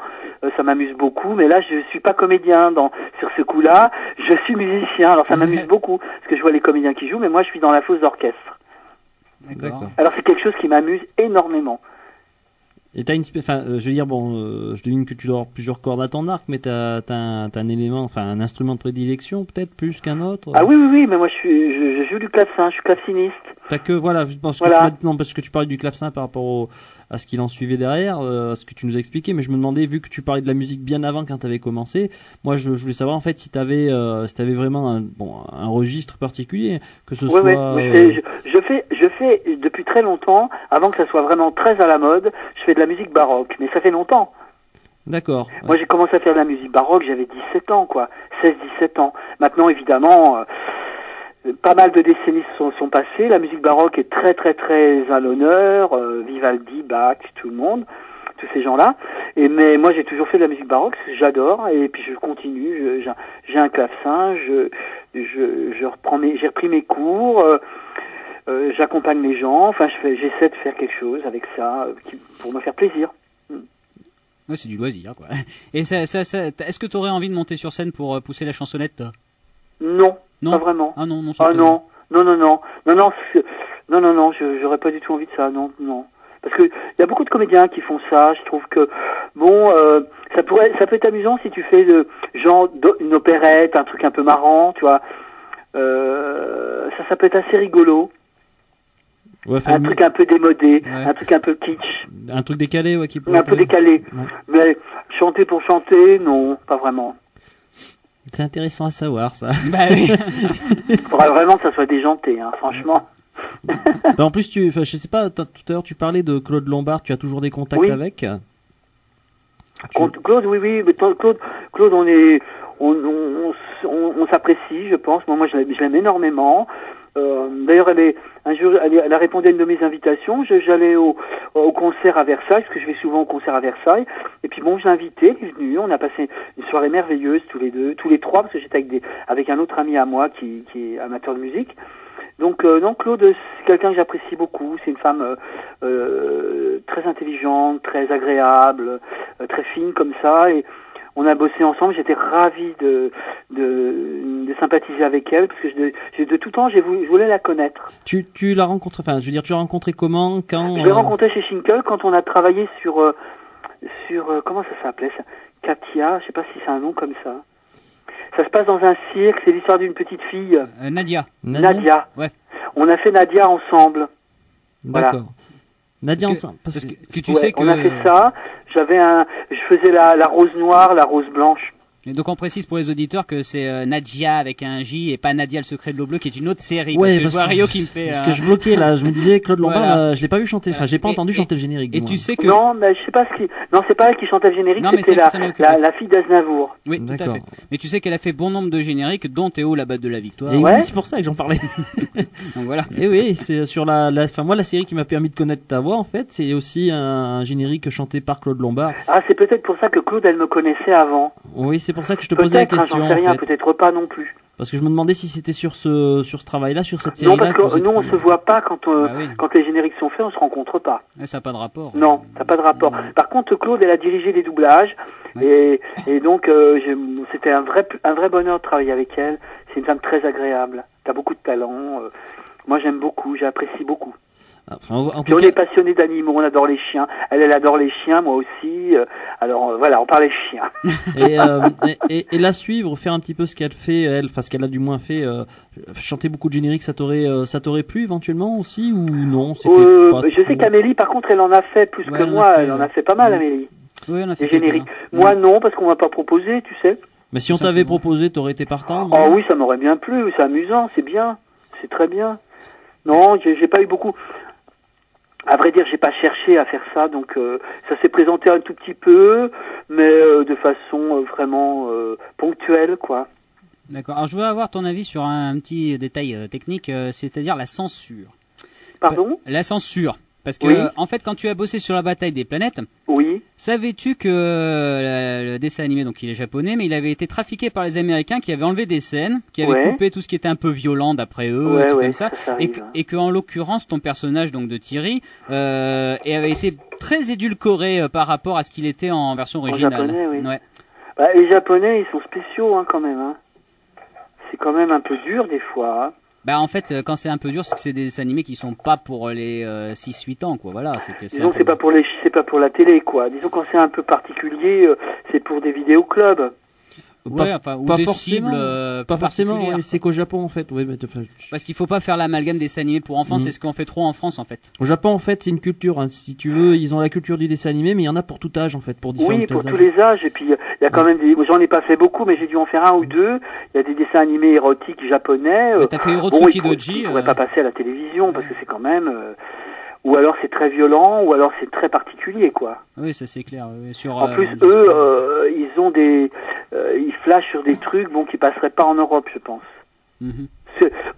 ça m'amuse beaucoup, mais là, je suis pas comédien sur ce coup-là, je suis musicien, alors ça m'amuse beaucoup, parce que je vois les comédiens qui jouent, mais moi, je suis dans la fosse d'orchestre. D'accord. Alors c'est quelque chose qui m'amuse énormément. Et t'as je veux dire, je devine que tu dois avoir plusieurs cordes à ton arc, mais t'as un élément, enfin un instrument de prédilection peut-être plus qu'un autre. Ah oui, mais moi je joue du clavecin, je suis claveciniste. T'as que voilà, parce que tu parlais du clavecin par rapport à ce qu'il en suivait derrière, à ce que tu nous as expliqué, mais je me demandais, vu que tu parlais de la musique bien avant quand t'avais commencé, moi je voulais savoir en fait si t'avais vraiment un registre particulier, que ce soit. Ouais. Je fais depuis très longtemps, avant que ça soit vraiment très à la mode, je fais de la musique baroque, mais ça fait longtemps. D'accord. Ouais. Moi j'ai commencé à faire de la musique baroque, j'avais 17 ans quoi, 16-17 ans. Maintenant évidemment, pas mal de décennies sont passées, la musique baroque est très très très à l'honneur, Vivaldi, Bach, tout le monde, tous ces gens-là. Mais moi j'ai toujours fait de la musique baroque, j'adore, et puis je continue, j'ai un clavecin, j'ai repris mes cours, j'accompagne les gens, enfin j'essaie de faire quelque chose avec ça pour me faire plaisir. Ouais, c'est du loisir, quoi. Et est-ce que tu aurais envie de monter sur scène pour pousser la chansonnette? Non, pas vraiment. Ah non, non, j'aurais pas du tout envie de ça, non. Parce que il y a beaucoup de comédiens qui font ça. Je trouve que ça peut être amusant si tu fais une opérette, un truc un peu marrant, tu vois. Ça peut être assez rigolo. Ouais, un truc un peu démodé, un truc un peu kitsch. Un truc décalé, qui pourrait un peu décalé. Ouais. Mais chanter pour chanter, non, pas vraiment. C'est intéressant à savoir, ça. Bah oui. Il faudra vraiment que ça soit déjanté, franchement. En plus, je sais pas, tout à l'heure tu parlais de Claude Lombard, tu as toujours des contacts avec Claude, oui, mais Claude, on s'apprécie, je pense. Moi, je l'aime énormément. D'ailleurs, elle a répondu à une de mes invitations. J'allais au concert à Versailles, parce que je vais souvent au concert à Versailles. Et puis je l'ai invité, il est venu. On a passé une soirée merveilleuse tous les trois, parce que j'étais avec un autre ami à moi qui est amateur de musique. Donc non, Claude, c'est quelqu'un que j'apprécie beaucoup. C'est une femme très intelligente, très agréable, très fine comme ça. Et on a bossé ensemble. J'étais ravi de sympathiser avec elle, parce que de tout temps, je voulais la connaître. Tu l'as rencontrée, tu l'as rencontrée comment, quand? Je l'ai rencontrée chez Schinkel quand on a travaillé sur comment ça s'appelait ça, Katia, je sais pas si c'est un nom comme ça. Ça se passe dans un cirque, c'est l'histoire d'une petite fille. Nadia. Ouais. On a fait Nadia ensemble. D'accord. Voilà. Nadia ensemble. Parce que tu sais que... On a fait ça. Je faisais la rose noire, la rose blanche. Et donc on précise pour les auditeurs que c'est Nadia avec un J et pas Nadia le secret de l'eau bleue, qui est une autre série. Ouais, parce que je vois Rio qui me fait... Parce que je bloquais là, je me disais Claude Lombard, voilà. Je l'ai pas vu chanter, j'ai pas entendu chanter le générique. Et tu sais que... Non, mais je sais pas Non, c'est pas elle qui chantait le générique, c'était la fille d'Aznavour. Oui, tout à fait. Mais tu sais qu'elle a fait bon nombre de génériques, dont Théo, la batte de la victoire. Et oui, c'est pour ça que j'en parlais. Donc voilà. Et oui, c'est sur la série qui m'a permis de connaître ta voix en fait, c'est aussi un générique chanté par Claude Lombard. Ah, c'est peut-être pour ça que Claude, elle me connaissait avant. Oui, c'est pour ça que je te posais la question. J'en sais rien, peut-être pas non plus. Parce que je me demandais si c'était sur ce travail-là, sur cette série-là. Non, parce que nous, on se voit pas quand les génériques sont faits, on se rencontre pas. Ça n'a pas de rapport. Non, ça n'a pas de rapport. Par contre, Claude, elle a dirigé les doublages, et donc c'était un vrai bonheur de travailler avec elle. C'est une femme très agréable, qui a beaucoup de talent. Moi, j'aime beaucoup, j'apprécie beaucoup. Puis on est passionné d'animaux, on adore les chiens. Elle adore les chiens, moi aussi. Alors voilà, on parle des chiens. Et la suivre, faire un petit peu ce qu'elle fait, ce qu'elle a du moins fait, chanter beaucoup de génériques, ça t'aurait plu éventuellement aussi ou non? Je sais qu'Amélie, par contre, elle en a fait plus que moi. Elle en a fait pas mal, Amélie. Oui, on a fait des génériques. Moi, non, parce qu'on m'a pas proposé, tu sais. Mais si on t'avait proposé, t'aurais été partant? Oh oui, ça m'aurait bien plu. C'est amusant, c'est bien, c'est très bien. Non, j'ai pas eu beaucoup. À vrai dire, j'ai pas cherché à faire ça, donc ça s'est présenté un tout petit peu, mais de façon vraiment ponctuelle, quoi. D'accord. Alors je veux avoir ton avis sur un petit détail technique, c'est-à-dire la censure. Pardon ? La censure. Parce que, en fait, quand tu as bossé sur la bataille des planètes, savais-tu que le dessin animé, donc il est japonais, mais il avait été trafiqué par les Américains qui avaient enlevé des scènes, qui avaient coupé tout ce qui était un peu violent d'après eux, tout comme ça, et que en l'occurrence, ton personnage donc de Thierry avait été très édulcoré par rapport à ce qu'il était en version originale. En japonais, oui. Bah, les Japonais, ils sont spéciaux quand même. C'est quand même un peu dur des fois. Bah en fait, quand c'est un peu dur, c'est que c'est des dessins animés qui sont pas pour les 6-8 ans, quoi. Voilà, c'est que disons, c'est pas pour la télé, quoi. Disons, quand c'est un peu particulier, c'est pour des vidéoclubs. Ouais, enfin, ou pas des forcément, cibles pas forcément, particulières. ouais, c'est qu'au Japon en fait. Ouais, Parce qu'il faut pas faire l'amalgame des dessins animés pour enfants, c'est ce qu'on fait trop en France en fait. Au Japon en fait, c'est une culture. Hein. Si tu veux, ils ont la culture du dessin animé, mais il y en a pour tout âge en fait, pour différents âges. Oui, pour tous les âges. Et puis il y a quand même j'en ai pas fait beaucoup, mais j'ai dû en faire un ou deux. Il y a des dessins animés érotiques japonais. T'as fait Urotsuki Doji. Ils pourraient pas passer à la télévision parce que c'est quand même. Ou alors c'est très violent, ou alors c'est très particulier, quoi. Oui, ça c'est clair. Oui. En plus, eux, ils ont ils flashent sur des trucs, qui passeraient pas en Europe, je pense.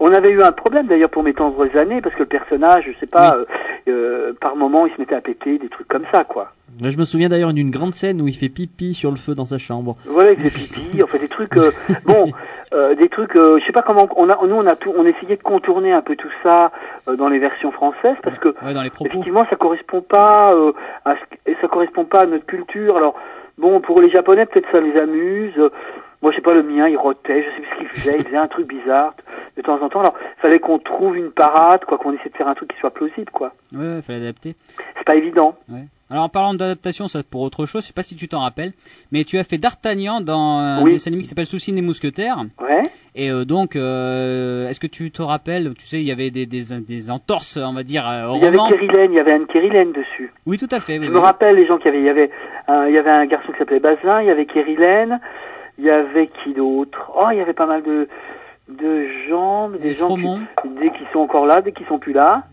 On avait eu un problème d'ailleurs pour mes tendres années, parce que le personnage, je sais pas, par moment, il se mettait à péter, des trucs comme ça, quoi. Là, je me souviens d'ailleurs d'une grande scène où il fait pipi sur le feu dans sa chambre. Voilà, il fait pipi, enfin des trucs, des trucs, je sais pas comment, on essayait de contourner un peu tout ça dans les versions françaises, parce que dans les propos. effectivement, ça correspond pas à notre culture. Alors bon, pour les Japonais, peut-être ça les amuse. Moi, je sais pas, le mien, il rotait, je sais plus ce qu'il faisait, il faisait un truc bizarre de temps en temps. Alors, il fallait qu'on trouve une parade, quoi, qu'on essaie de faire un truc qui soit plausible, quoi. Ouais, fallait adapter. C'est pas évident. Ouais. Alors, en parlant d'adaptation, ça pour autre chose, je sais pas si tu t'en rappelles, mais tu as fait D'Artagnan dans un dessin animé qui s'appelle Souci des Mousquetaires. Ouais. Et donc, est-ce que tu te rappelles, tu sais, il y avait des entorses, on va dire, au Il y avait roman. Kérilène, il y avait Anne Kérilène dessus. Oui, tout à fait. Je me rappelle les gens il y avait un garçon qui s'appelait Bazin, il y avait Kérilène, il y avait qui d'autre? Oh, il y avait pas mal de gens, des gens dès qu'ils sont encore là, dès qu'ils sont plus là.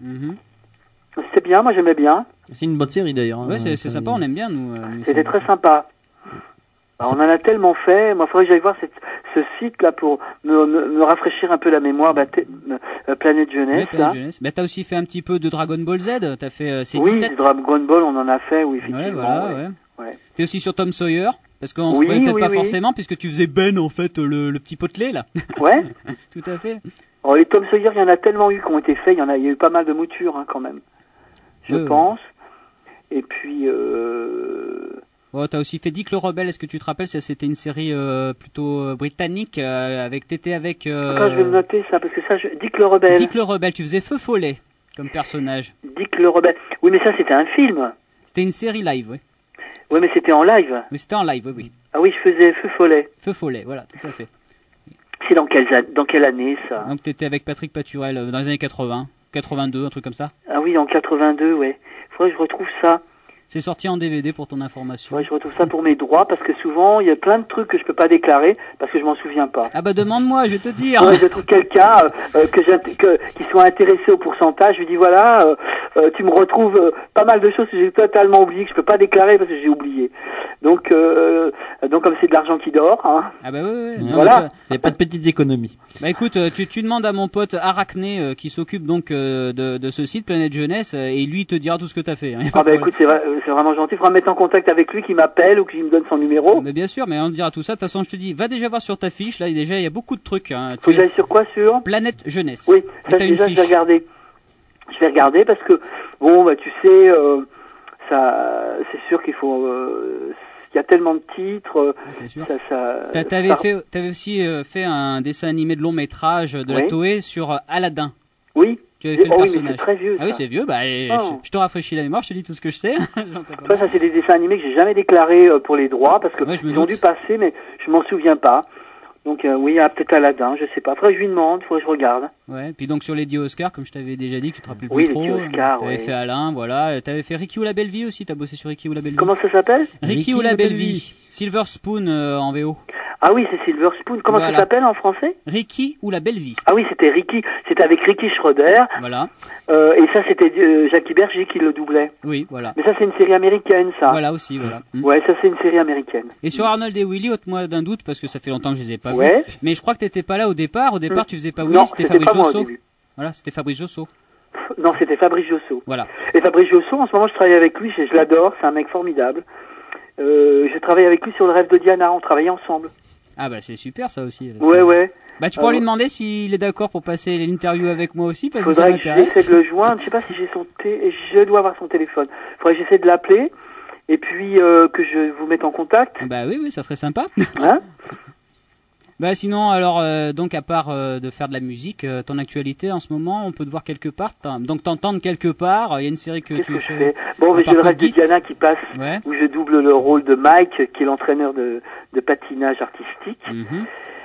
C'est bien, moi j'aimais bien. C'est une bonne série d'ailleurs. Ouais, c'est sympa, on aime bien nous. C'était très sympa. Alors, on en a tellement fait. Moi, il faudrait que j'aille voir ce site-là pour me rafraîchir un peu la mémoire. Planète Jeunesse. Ouais, Planète Jeunesse. T'as aussi fait un petit peu de Dragon Ball Z. T'as fait C17. Oui, Dragon Ball, on en a fait, oui, effectivement. Ouais, voilà, ouais. T'es aussi sur Tom Sawyer. Parce qu'on ne trouvait peut-être pas forcément, puisque tu faisais Ben, en fait, le petit potelet, là. Ouais. Tout à fait. Alors, les Tom Sawyer, il y en a tellement eu qui ont été faits. Il y a eu pas mal de moutures, hein, quand même. Je pense. Et puis... Oh, t'as aussi fait Dick le Rebelle, est-ce que tu te rappelles? C'était une série plutôt britannique, avec t'étais avec... Attends, je vais me noter ça, parce que ça, Dick le Rebelle. Dick le Rebelle, tu faisais Feu Follet comme personnage. Dick le Rebelle. Oui, mais ça, c'était un film. C'était une série live, oui. Oui, mais c'était en live. Mais c'était en live, oui. Ah oui, je faisais Feu Follet. Feu Follet, voilà, tout à fait. C'est dans quelle année, ça? Donc t'étais avec Patrick Paturel dans les années 80, 82, un truc comme ça. Ah oui, en 82, ouais. Faudrait que je retrouve ça. C'est sorti en DVD pour ton information. Ouais, je retrouve ça pour mes droits, parce que souvent, il y a plein de trucs que je peux pas déclarer, parce que je m'en souviens pas. Ah bah demande-moi, je vais te dire. Ouais, je trouve quelqu'un qui soit intéressé au pourcentage, je lui dis voilà, tu me retrouves pas mal de choses que j'ai totalement oubliées, que je peux pas déclarer parce que j'ai oublié. Donc comme c'est de l'argent qui dort, hein. Ah bah ouais. Non, voilà. Il n'y a pas de petites économies. Bah écoute, tu demandes à mon pote Arachné qui s'occupe donc de ce site Planète Jeunesse et lui il te dira tout ce que t'as fait. Hein, ah bah écoute, c'est vraiment gentil. Il faudra me mettre en contact avec lui, qu'il m'appelle ou qu'il me donne son numéro. Mais bien sûr, mais on te dira tout ça. De toute façon, je te dis, va déjà voir sur ta fiche. Là, déjà, il y a beaucoup de trucs. Hein. Faut que j'aille sur quoi, sur Planète Jeunesse. Oui, ça déjà, je vais regarder. Je vais regarder parce que, bon, bah tu sais, ça, c'est sûr qu'il faut... il y a tellement de titres. C'est sûr. T'avais aussi fait un dessin animé de long métrage de la Toei sur Aladdin. Oui. Tu avais fait le personnage. Oui, mais c'est très vieux. Ah oui, c'est vieux. Bah, je te rafraîchis la mémoire. Je te dis tout ce que je sais. Ça, c'est des dessins animés que j'ai jamais déclarés pour les droits parce que ils ont dû passer, mais je m'en souviens pas. Donc oui, il y a peut-être Aladdin, je sais pas. Faudrait que je lui demande, faudrait que je regarde. Ouais. Puis donc sur les 10 Oscars, comme je t'avais déjà dit, que tu te rappelles plus trop. Oui, les 10 Oscars. T'avais fait Alain, voilà. T'avais fait Ricky ou la Belle Vie aussi. T'as bossé sur Ricky ou la Belle Vie. Comment ça s'appelle? Ricky ou la Belle Vie. Silver Spoon en VO. Ah oui, c'est Silver Spoon. Comment ça s'appelle en français? Ricky ou la Belle Vie. Ah oui, c'était Ricky. C'était avec Ricky Schroeder. Voilà. Et ça, c'était Jackie Berger qui le doublait. Oui, voilà. Mais ça, c'est une série américaine, ça. Voilà aussi, voilà. Ouais, ça, c'est une série américaine. Et sur Arnold et Willy, ôte-moi d'un doute, parce que ça fait longtemps que je les ai pas vus. Mais je crois que t'étais pas là au départ. Au départ, tu faisais pas Willy, c'était Fabrice Josso. Voilà, c'était Fabrice Josso. Non, c'était Fabrice Josso. Voilà. Et Fabrice Josso, en ce moment, je travaille avec lui, je l'adore, c'est un mec formidable. Je travaille avec lui sur Le Rêve de Diana, on travaillait ensemble. Ah bah c'est super ça aussi. Ouais. Bah tu pourras lui demander s'il est d'accord pour passer l'interview avec moi aussi parce faudrait que ça m'intéresse. J'essaie de le joindre, je sais pas si j'ai je dois avoir son téléphone. Faudrait que j'essaie de l'appeler et puis que je vous mette en contact. Bah oui, ça serait sympa. Hein? Bah sinon, alors, donc à part de faire de la musique, ton actualité en ce moment, on peut te voir quelque part. Donc t'entendre quelque part, il y a une série que tu fais. Bon, mais j'ai le reste de Diana qui passe, ouais. Où je double le rôle de Mike, qui est l'entraîneur de patinage artistique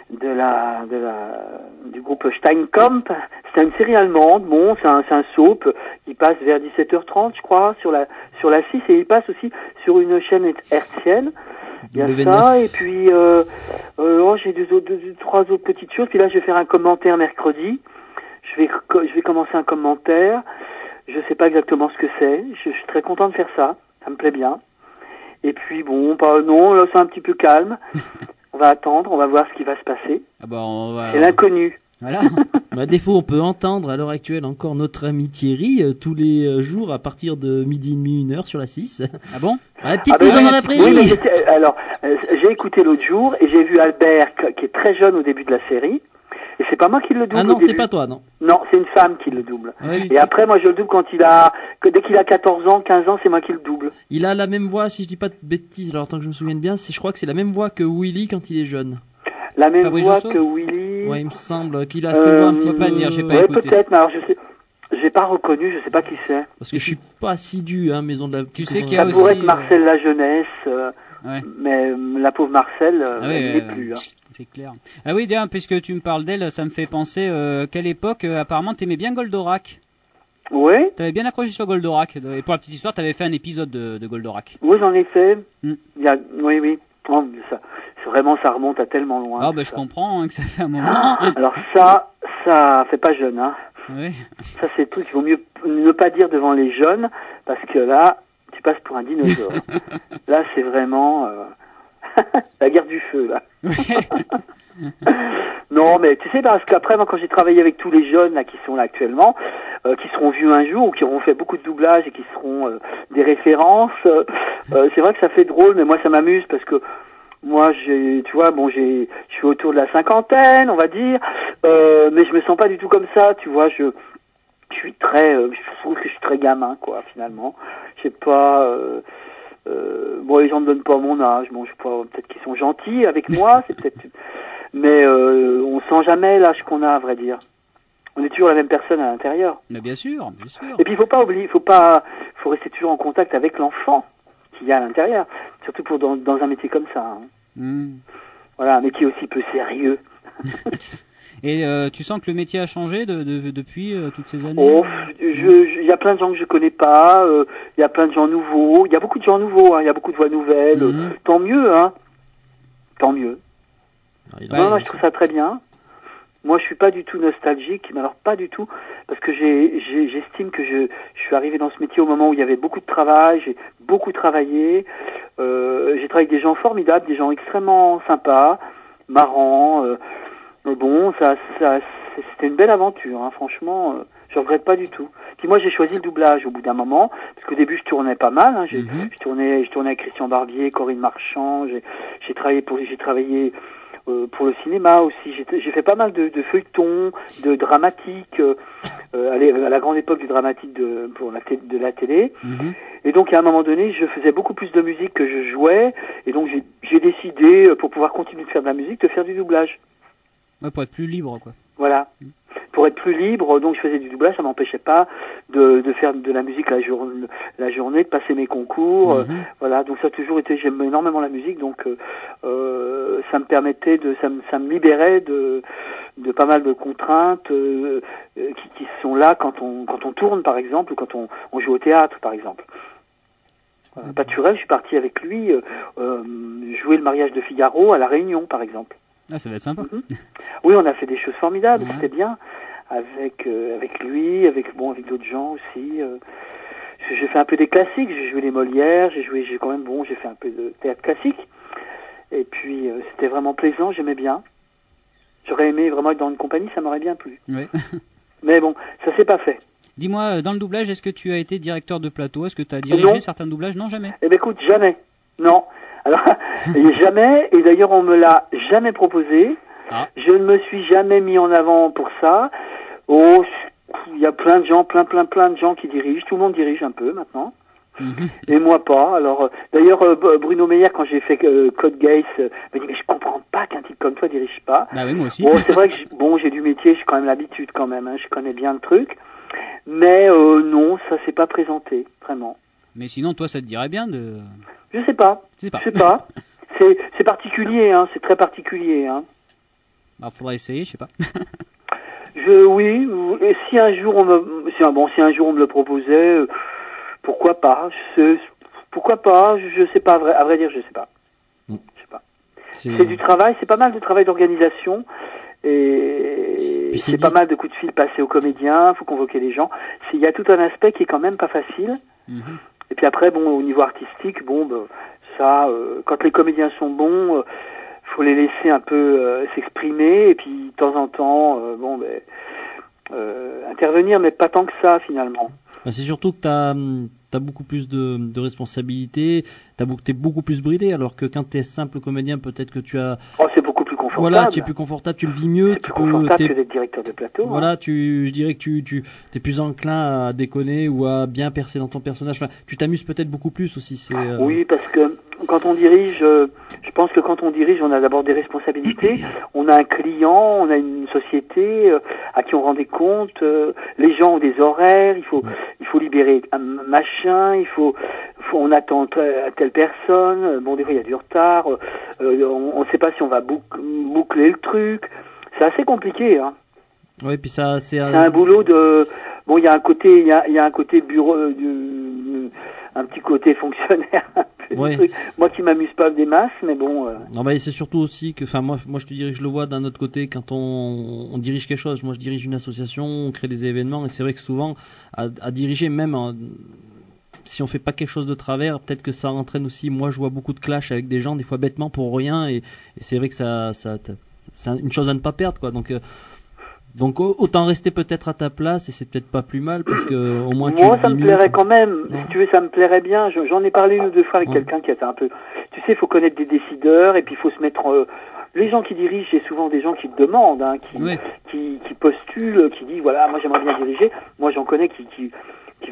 du groupe Steinkamp. C'est une série allemande, bon, c'est un soap qui passe vers 17h30, je crois, sur la 6, et il passe aussi sur une chaîne hertzienne. Il y a ça, et puis j'ai trois autres petites choses. Puis là, je vais faire un commentaire mercredi. Je vais commencer un commentaire. Je sais pas exactement ce que c'est. Je suis très content de faire ça. Ça me plaît bien. Et puis bon, non, là c'est un petit peu calme. On va attendre, on va voir ce qui va se passer. Ah bah, c'est l'inconnu. Voilà. À défaut, on peut entendre à l'heure actuelle encore notre ami Thierry tous les jours à partir de midi et demi, 1h sur la 6. Ah bon? Petite maison dans la prairie. Oui, alors, j'ai écouté l'autre jour et j'ai vu Albert qui est très jeune au début de la série. Et c'est pas moi qui le double. Ah non, c'est pas toi, non. Non, c'est une femme qui le double. Oui, et après, moi, je le double dès qu'il a 14 ans, 15 ans, c'est moi qui le double. Il a la même voix, si je dis pas de bêtises, alors tant que je me souvienne bien, je crois que c'est la même voix que Willy quand il est jeune. La même voix que Willy. Ouais, il me semble qu'il a cette voix un petit peu. Pas dire, j'ai pas écouté. Peut-être, mais alors j'ai pas reconnu, je sais pas qui c'est. Parce que je suis pas assidu, Maison de la. Tu sais qu'il y ça a aussi. pourrait être Marcel la jeunesse, ouais. Mais la pauvre Marcel, elle n'est plus. C'est clair. Ah oui, d'ailleurs, puisque tu me parles d'elle, ça me fait penser quelle époque, apparemment, t'aimais bien Goldorak. Oui. T'avais bien accroché sur Goldorak. Et pour la petite histoire, t'avais fait un épisode de Goldorak. Oui, j'en ai fait. Oui. Oh, vraiment, ça remonte à tellement loin. Ah, je comprends que ça fait un moment. Alors ça fait pas jeune, hein. Oui. Ça, c'est tout. Il vaut mieux ne pas dire devant les jeunes, parce que là, tu passes pour un dinosaure. Là, c'est vraiment la guerre du feu, là. Non, mais tu sais, parce qu'après, moi, quand j'ai travaillé avec tous les jeunes là qui sont là actuellement, qui seront vus un jour ou qui auront fait beaucoup de doublage et qui seront des références, c'est vrai que ça fait drôle, mais moi, ça m'amuse parce que moi, je suis autour de la cinquantaine, on va dire, mais je me sens pas du tout comme ça, tu vois, je trouve que je suis très gamin, quoi, finalement. Je sais pas, les gens ne donnent pas mon âge, je sais pas, peut-être qu'ils sont gentils avec moi, c'est peut-être, mais on sent jamais l'âge qu'on a, à vrai dire. On est toujours la même personne à l'intérieur. Mais bien sûr. Et puis il faut pas oublier, faut rester toujours en contact avec l'enfant qu'il y a à l'intérieur, surtout dans un métier comme ça. Hein. Voilà, un métier aussi peu sérieux. Et tu sens que le métier a changé depuis toutes ces années? Il y a plein de gens que je connais pas, il y a plein de gens nouveaux, il y a beaucoup de gens nouveaux, hein, il y a beaucoup de voix nouvelles, tant mieux, hein. Tant mieux. Moi, je trouve ça très bien. Moi, je suis pas du tout nostalgique, mais alors pas du tout, parce que j'estime que je suis arrivé dans ce métier au moment où il y avait beaucoup de travail, j'ai beaucoup travaillé, j'ai travaillé avec des gens formidables, des gens extrêmement sympas, marrants, c'était une belle aventure, hein, franchement, je regrette pas du tout. Puis moi, j'ai choisi le doublage au bout d'un moment, parce qu'au début, je tournais pas mal, hein, je tournais avec Christian Barbier, Corinne Marchand, j'ai travaillé pour le cinéma aussi. J'ai fait pas mal de feuilletons, de dramatiques, à la grande époque du dramatique de la télé. Et donc à un moment donné, je faisais beaucoup plus de musique que je jouais, et donc j'ai décidé, pour pouvoir continuer de faire de la musique, de faire du doublage. Ouais, pour être plus libre, quoi. Voilà. Pour être plus libre, donc je faisais du doublage, ça m'empêchait pas de faire de la musique la journée, de passer mes concours, voilà, donc ça a toujours été, j'aime énormément la musique, donc ça me permettait ça me libérait de pas mal de contraintes qui sont là quand on tourne, par exemple, ou quand on joue au théâtre, par exemple. Paturel, je suis parti avec lui jouer le mariage de Figaro à La Réunion, par exemple. Ah, ça va être sympa. Oui, on a fait des choses formidables, c'était bien, avec lui, avec d'autres gens aussi. J'ai fait un peu des classiques, j'ai joué les Molières, j'ai fait un peu de théâtre classique. Et puis c'était vraiment plaisant, j'aimais bien. J'aurais aimé vraiment être dans une compagnie, ça m'aurait bien plu. Oui. Mais bon, ça s'est pas fait. Dis-moi, dans le doublage, est-ce que tu as été directeur de plateau? Est-ce que tu as dirigé certains doublages? Non, jamais. Eh bien écoute, jamais. Non. Alors, jamais, et d'ailleurs on me l'a jamais proposé. Je ne me suis jamais mis en avant pour ça. Il y a plein de gens, plein de gens qui dirigent. Tout le monde dirige un peu maintenant. Et moi pas. Alors, d'ailleurs, Bruno Meyer, quand j'ai fait Code Geass, m'a dit, mais je comprends pas qu'un type comme toi dirige pas. Bah oui, moi aussi. Bon, c'est vrai que j'ai du métier, j'ai quand même l'habitude quand même, hein, je connais bien le truc. Mais non, ça s'est pas présenté, vraiment. Mais sinon, toi, ça te dirait bien de... Je sais pas. C'est particulier, hein, c'est très particulier, hein. Bah, faudrait essayer, je sais pas. Oui, et si un jour on me le proposait, pourquoi pas? Pourquoi pas? Je sais pas, à vrai dire, je sais pas. Je sais pas. C'est du travail, c'est pas mal de travail d'organisation, et c'est pas mal de coups de fil passés aux comédiens, faut convoquer les gens. Il y a tout un aspect qui est quand même pas facile. Et puis après, bon, au niveau artistique, ça, quand les comédiens sont bons, faut les laisser un peu s'exprimer, et puis de temps en temps, intervenir, mais pas tant que ça finalement. C'est surtout que t'as beaucoup plus de responsabilités, t'es beaucoup plus bridé, alors que quand t'es simple comédien, peut-être que tu as... Oh, c'est beaucoup plus confortable. Voilà, tu es plus confortable, tu le vis mieux. C'est plus confortable que d'être directeur de plateau. Voilà, je dirais que tu es plus enclin à déconner ou à bien percer dans ton personnage. Enfin, tu t'amuses peut-être beaucoup plus aussi. Oui, parce que quand on dirige, je pense que quand on dirige, on a d'abord des responsabilités. On a un client, on a une société à qui on rend des comptes. Les gens ont des horaires. Il faut libérer un machin. On attend telle personne. Bon, des fois il y a du retard. On ne sait pas si on va boucler le truc. C'est assez compliqué, hein. Oui, puis ça, c'est un boulot de. Bon, il y a un côté bureau, un petit côté fonctionnaire. Ouais. Moi qui m'amuse pas des masses, mais bon. Non, bah, c'est surtout aussi que, enfin, moi je te dirais que je le vois d'un autre côté quand on dirige quelque chose. Moi, je dirige une association, on crée des événements, et c'est vrai que souvent, à diriger, même si on fait pas quelque chose de travers, peut-être que ça entraîne aussi. Moi, je vois beaucoup de clash avec des gens, des fois bêtement pour rien, et c'est vrai que c'est une chose à ne pas perdre, quoi. Donc autant rester peut-être à ta place, et c'est peut-être pas plus mal, parce que au moins moi ça me plairait quand même. Si tu veux, ça me plairait bien. J'en ai parlé une ou deux fois avec quelqu'un qui était un peu. Tu sais, il faut connaître des décideurs, et puis il faut se mettre. Les gens qui dirigent, c'est souvent des gens qui te demandent, hein, qui postulent, qui disent voilà, moi j'aimerais bien diriger. Moi j'en connais qui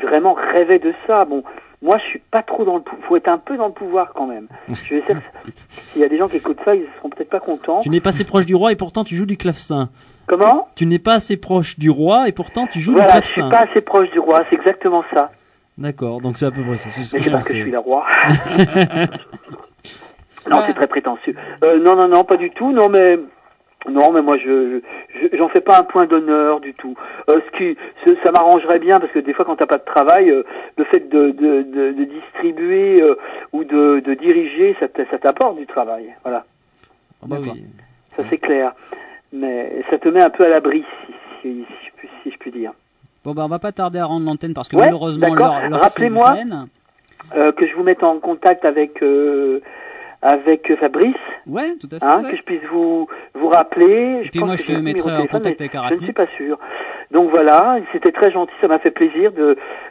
vraiment rêvaient de ça. Bon, moi je suis pas trop dans le pouvoir. Faut être un peu dans le pouvoir quand même. Je vais s'il y a des gens qui écoutent ça, ils seront peut-être pas contents. Tu n'es pas assez proche du roi, et pourtant tu joues du clavecin. Comment ? Tu n'es pas assez proche du roi, et pourtant tu joues du clavecin. clavecin. Je suis pas assez proche du roi, c'est exactement ça. D'accord, donc c'est à peu près ça. Mais c'est parce que je suis le roi. Non, c'est très prétentieux. Non, pas du tout. Non, mais moi, j'en fais pas un point d'honneur du tout. Ça m'arrangerait bien, parce que des fois, quand t'as pas de travail, le fait de distribuer ou de diriger, ça t'apporte du travail. Voilà. Oui. Ça c'est clair. Mais ça te met un peu à l'abri, si je puis dire. Bon, on va pas tarder à rendre l'antenne, parce que malheureusement, l'heure rappelez-moi que je vous mette en contact avec Fabrice. Ouais, tout à fait. Que je puisse vous rappeler. Et puis moi, je te mettrai en contact avec Arachne. Je ne suis pas sûr. Donc voilà, c'était très gentil, ça m'a fait plaisir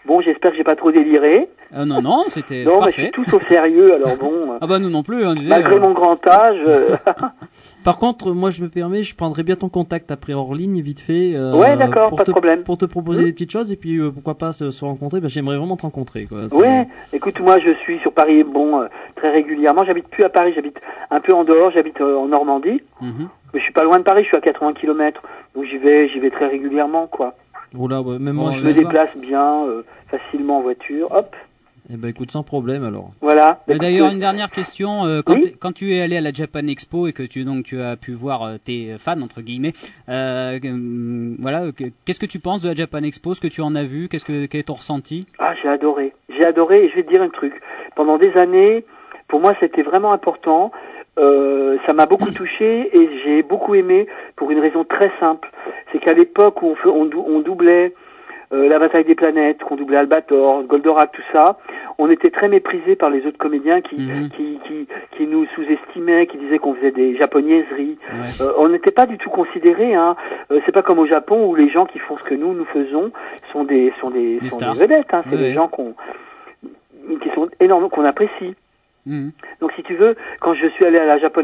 Bon, j'espère que j'ai pas trop déliré. Non, c'était non, parfait. Mais je suis tout sauf sérieux, alors bon. Ah bah nous non plus, hein, malgré mon grand âge. Par contre, moi je me permets, je prendrai bien ton contact après hors ligne, vite fait. Ouais, d'accord, pas de problème. Pour te proposer des petites choses, et puis pourquoi pas se rencontrer. J'aimerais vraiment te rencontrer, quoi. Ouais, écoute, moi je suis sur Paris, très régulièrement. J'habite plus à Paris, j'habite un peu en dehors, j'habite en Normandie. Mais je suis pas loin de Paris, je suis à 80 km, donc j'y vais très régulièrement, quoi. Oula, ouais, même moi je me déplace bien, facilement en voiture, hop. Eh ben écoute, sans problème alors. Voilà. D'ailleurs, une dernière question, quand tu es allé à la Japan Expo et que tu as pu voir tes fans entre guillemets, voilà, qu'est-ce que tu penses de la Japan Expo, ce que tu en as vu, quel est ton ressenti? Ah, j'ai adoré, et je vais te dire un truc. Pendant des années, pour moi, c'était vraiment important. Ça m'a beaucoup touché et j'ai beaucoup aimé pour une raison très simple. C'est qu'à l'époque où on doublait la bataille des planètes, qu'on doublait Albator, Goldorak, tout ça, on était très méprisés par les autres comédiens qui nous sous-estimaient, qui disaient qu'on faisait des japonaiseries. Ouais. On n'était pas du tout considérés, hein. C'est pas comme au Japon où les gens qui font ce que nous faisons sont des vedettes, hein. C'est des gens qui sont énormes, qu'on apprécie. Donc si tu veux, quand je suis allé à la Japan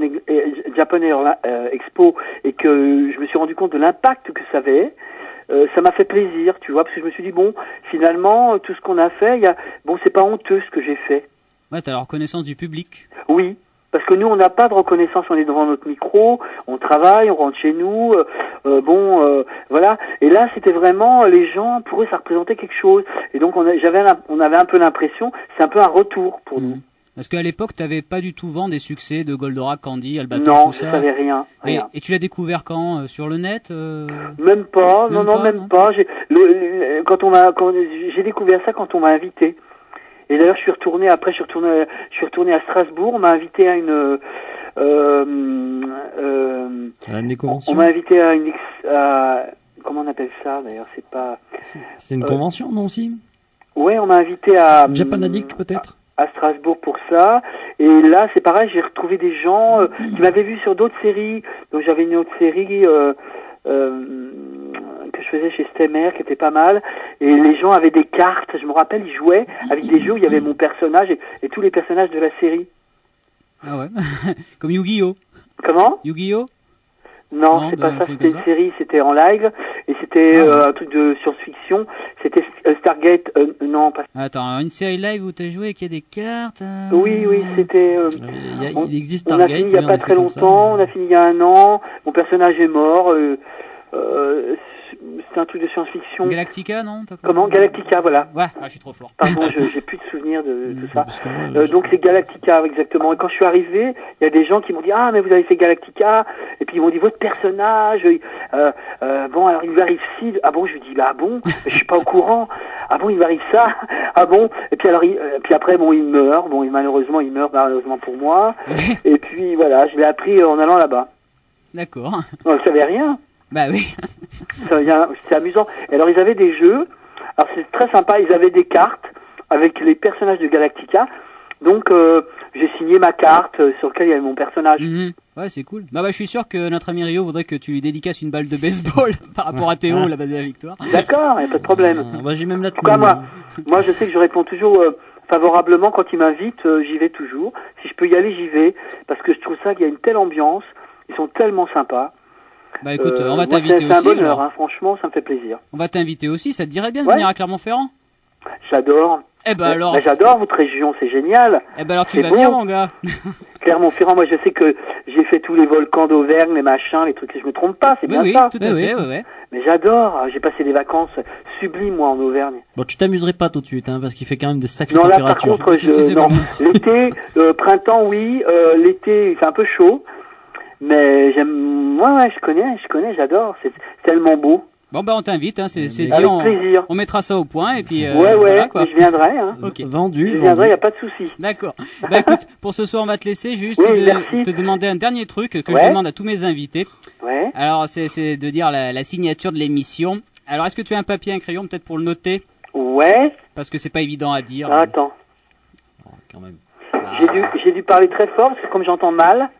Expo et que je me suis rendu compte de l'impact que ça avait, ça m'a fait plaisir, tu vois, parce que je me suis dit bon, finalement, tout ce qu'on a fait, c'est pas honteux ce que j'ai fait. Ouais, t'as la reconnaissance du public. Oui, parce que nous, on n'a pas de reconnaissance, on est devant notre micro, on travaille, on rentre chez nous, voilà. Et là, c'était vraiment, les gens, pour eux, ça représentait quelque chose. Et donc, on avait un peu l'impression, c'est un peu un retour pour nous. Parce qu'à l'époque, t'avais pas du tout vent des succès de Goldorak, Candy, Albatros, non, tout ça. Non, je savais rien. Et tu l'as découvert quand sur le net Même pas, même pas. Quand j'ai découvert ça quand on m'a invité. Et d'ailleurs, je suis retourné à Strasbourg. On m'a invité à une convention. On m'a invité à une comment on appelle ça d'ailleurs, c'est une convention, non aussi? Ouais, on m'a invité à Japan Addict peut-être. À Strasbourg pour ça, et là c'est pareil, j'ai retrouvé des gens qui m'avaient vu sur d'autres séries. Donc j'avais une autre série que je faisais chez Stemmer qui était pas mal, et les gens avaient des cartes, je me rappelle, ils jouaient avec des jeux où il y avait mon personnage et tous les personnages de la série. Ah ouais. Comme Yu-Gi-Oh. Comment? Yu-Gi-Oh. Non, c'est pas ça, c'était une série, c'était en live, et c'était un truc de science-fiction, c'était Stargate, non, pas... Attends, une série live où t'as joué et qu'il y a des cartes Oui, c'était... il existe Stargate, on a fini il y a pas très longtemps, on a fini il y a 1 an, mon personnage est mort, c'est un truc de science-fiction. Galactica, non? Comment? Galactica, voilà. Ouais, je suis trop fort. Pardon, j'ai plus de souvenirs de tout ça. Donc c'est Galactica, exactement. Et quand je suis arrivé, il y a des gens qui m'ont dit « Ah, mais vous avez fait Galactica !» Et puis ils m'ont dit « Votre personnage, bon, alors il lui arrive ci... » Ah bon, je lui dis « Bah bon, je suis pas au courant. Ah bon, il lui arrive ça. Ah bon ?» Et puis alors, puis après, bon, il meurt. Bon, malheureusement, il meurt, malheureusement pour moi. Et puis voilà, je l'ai appris en allant là-bas. D'accord. On ne savait rien. Bah oui. C'est amusant. Et alors ils avaient des jeux, alors c'est très sympa, ils avaient des cartes avec les personnages de Galactica, donc j'ai signé ma carte sur laquelle il y avait mon personnage. Ouais, c'est cool. Bah je suis sûr que notre ami Rio voudrait que tu lui dédicaces une balle de baseball par rapport à Théo, la balle de la victoire. D'accord, il n'y a pas de problème. Moi j'ai même la tenue. En tout cas, moi je sais que je réponds toujours favorablement quand il m'invite, j'y vais toujours. Si je peux y aller, j'y vais, parce que je trouve ça qu'il y a une telle ambiance, ils sont tellement sympas. Bah écoute, on va t'inviter aussi. C'est un bonheur, hein, franchement, ça me fait plaisir. On va t'inviter aussi, ça te dirait bien de venir à Clermont-Ferrand? J'adore. Eh ben alors. Mais j'adore votre région, c'est génial. Eh ben alors tu vas venir, mon gars. Clermont-Ferrand, moi je sais que j'ai fait tous les volcans d'Auvergne, les machins, les trucs, je me trompe pas, c'est bien ça. Tout à fait, ouais. Mais j'adore, j'ai passé des vacances sublimes moi en Auvergne. Bon, tu t'amuserais pas tout de suite, hein, parce qu'il fait quand même des sacrées températures. Non, là par contre, l'été, printemps, oui, l'été, il fait un peu chaud. Mais j'aime, ouais, je connais, j'adore, c'est tellement beau. Bon on t'invite, hein, c'est dit, avec plaisir. On mettra ça au point et puis. Ouais, voilà, quoi. Je viendrai, hein. Okay. Vendu. Je viendrai, y a pas de souci. D'accord. Bah écoute, pour ce soir on va te laisser juste te demander un dernier truc que je demande à tous mes invités. Ouais. Alors c'est de dire la signature de l'émission. Alors est-ce que tu as un papier, un crayon peut-être pour le noter? Ouais. Parce que c'est pas évident à dire. Ah, attends. Oh, quand même. J'ai dû parler très fort parce que comme j'entends mal.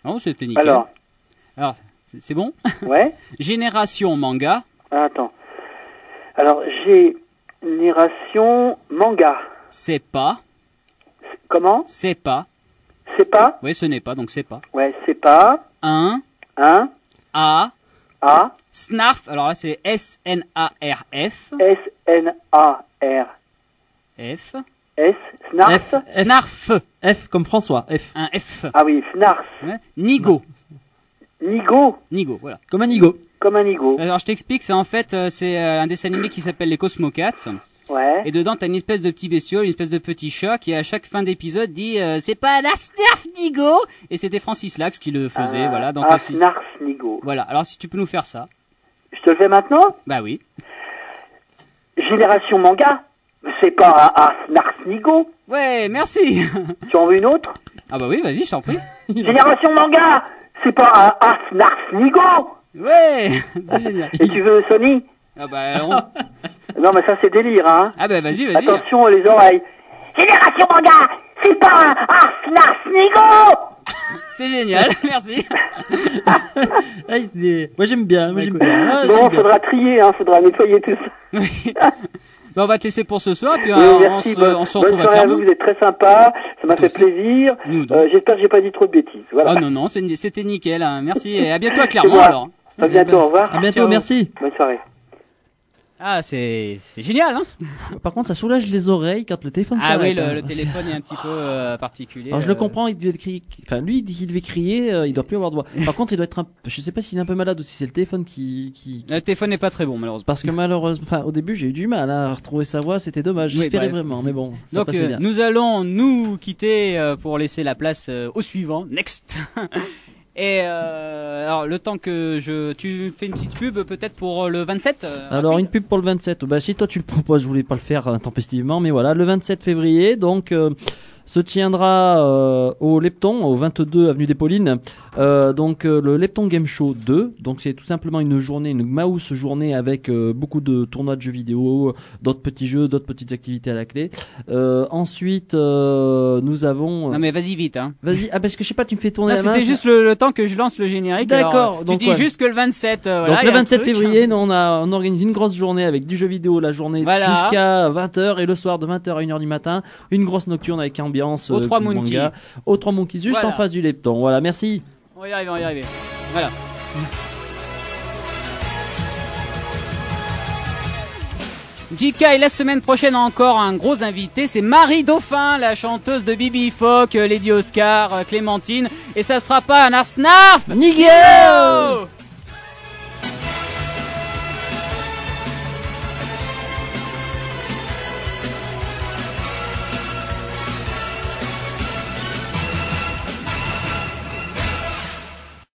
Non, c'était nickel. Alors, c'est bon? Ouais. Génération manga. Attends. Alors, génération manga. C'est pas. Comment? C'est pas. C'est pas? Oui, ce n'est pas, donc c'est pas. Ouais, c'est pas. A. Snarf. Alors là, c'est S-N-A-R-F. S-N-A-R. S. Snarf. Snarf. F comme François. F. Un F. Ah oui, Snarf. Ouais. Nigo. Nigo, voilà. Comme un Nigo. Alors je t'explique, c'est en fait c'est un dessin animé qui s'appelle les Cosmocats. Ouais. Et dedans t'as une espèce de petit bestiole, une espèce de petit chat qui à chaque fin d'épisode dit c'est pas la Snarf Nigo. Et c'était Francis Lax qui le faisait, voilà. Donc Snarf Nigo. Voilà. Alors si tu peux nous faire ça. Je te le fais maintenant? Bah oui. Génération manga. C'est pas un Snarf Nigo. Ouais, merci. Tu en veux une autre? Ah bah oui, vas-y, je t'en prie. Génération manga. C'est pas un Snarf Nigo. Ouais, c'est génial. Et tu veux Sony? Ah bah non mais ça c'est délire, hein. Ah bah vas-y. Attention les oreilles. Génération manga. C'est pas un Snarf Nigo. C'est génial, merci. Moi j'aime bien. Bon, faudra trier, hein, faudra nettoyer tout ça. Oui. Ben, on va te laisser pour ce soir, puis merci, on se retrouve à Clermont. Vous êtes très sympa, ça m'a fait plaisir. J'espère que j'ai pas dit trop de bêtises. Voilà. Oh non, c'était nickel. Hein. Merci et à bientôt à Clermont alors. À bientôt, au revoir. À bientôt, Ciao. merci. Bonne soirée. Ah, c'est génial, hein. Par contre, ça soulage les oreilles quand le téléphone Ah oui, s'arrête. le téléphone est un petit peu particulier. Alors je le comprends, il devait crier. Enfin, lui, il dit qu'il devait crier, il doit plus avoir de voix. Par contre, il doit être je sais pas s'il est un peu malade ou si c'est le téléphone qui... Le téléphone n'est pas très bon, malheureusement. Parce que malheureusement, enfin, au début, j'ai eu du mal à retrouver sa voix, c'était dommage. Oui, J'espérais bref. vraiment, mais bon, ça Donc passait bien. nous allons nous quitter pour laisser la place au suivant. Next. Et alors le temps que tu fais une petite pub peut-être pour le 27. Alors rapide. une pub pour le 27. Bah si toi tu le proposes, je voulais pas le faire intempestivement, mais voilà, le 27 février, donc se tiendra au Lepton, au 22 avenue des Paulines, le Lepton Game Show 2. Donc c'est tout simplement une journée, une mouse journée avec beaucoup de tournois de jeux vidéo, d'autres petits jeux, d'autres petites activités à la clé. Ensuite, nous avons. Non mais vas-y vite, hein. Vas-y, parce que je sais pas, tu me fais tourner Ah, la main. c'était juste le temps que je lance le générique. D'accord, Alors, tu donc, dis ouais. juste que le 27. Donc voilà, y le a un 27 truc. février, on organise une grosse journée avec du jeu vidéo la journée Voilà. jusqu'à 20h et le soir de 20h à 1h du matin, une grosse nocturne avec ambiance Aux 3 manga, Monkeys. aux 3 Monkeys juste Voilà. en face du Lepton. Voilà, merci. On va y arriver, on va y arriver. Voilà. JK, et la semaine prochaine encore un gros invité, c'est Marie Dauphin, la chanteuse de Bibi Phoque, Lady Oscar, Clémentine, et ça sera pas un arsnarf Nigel Yo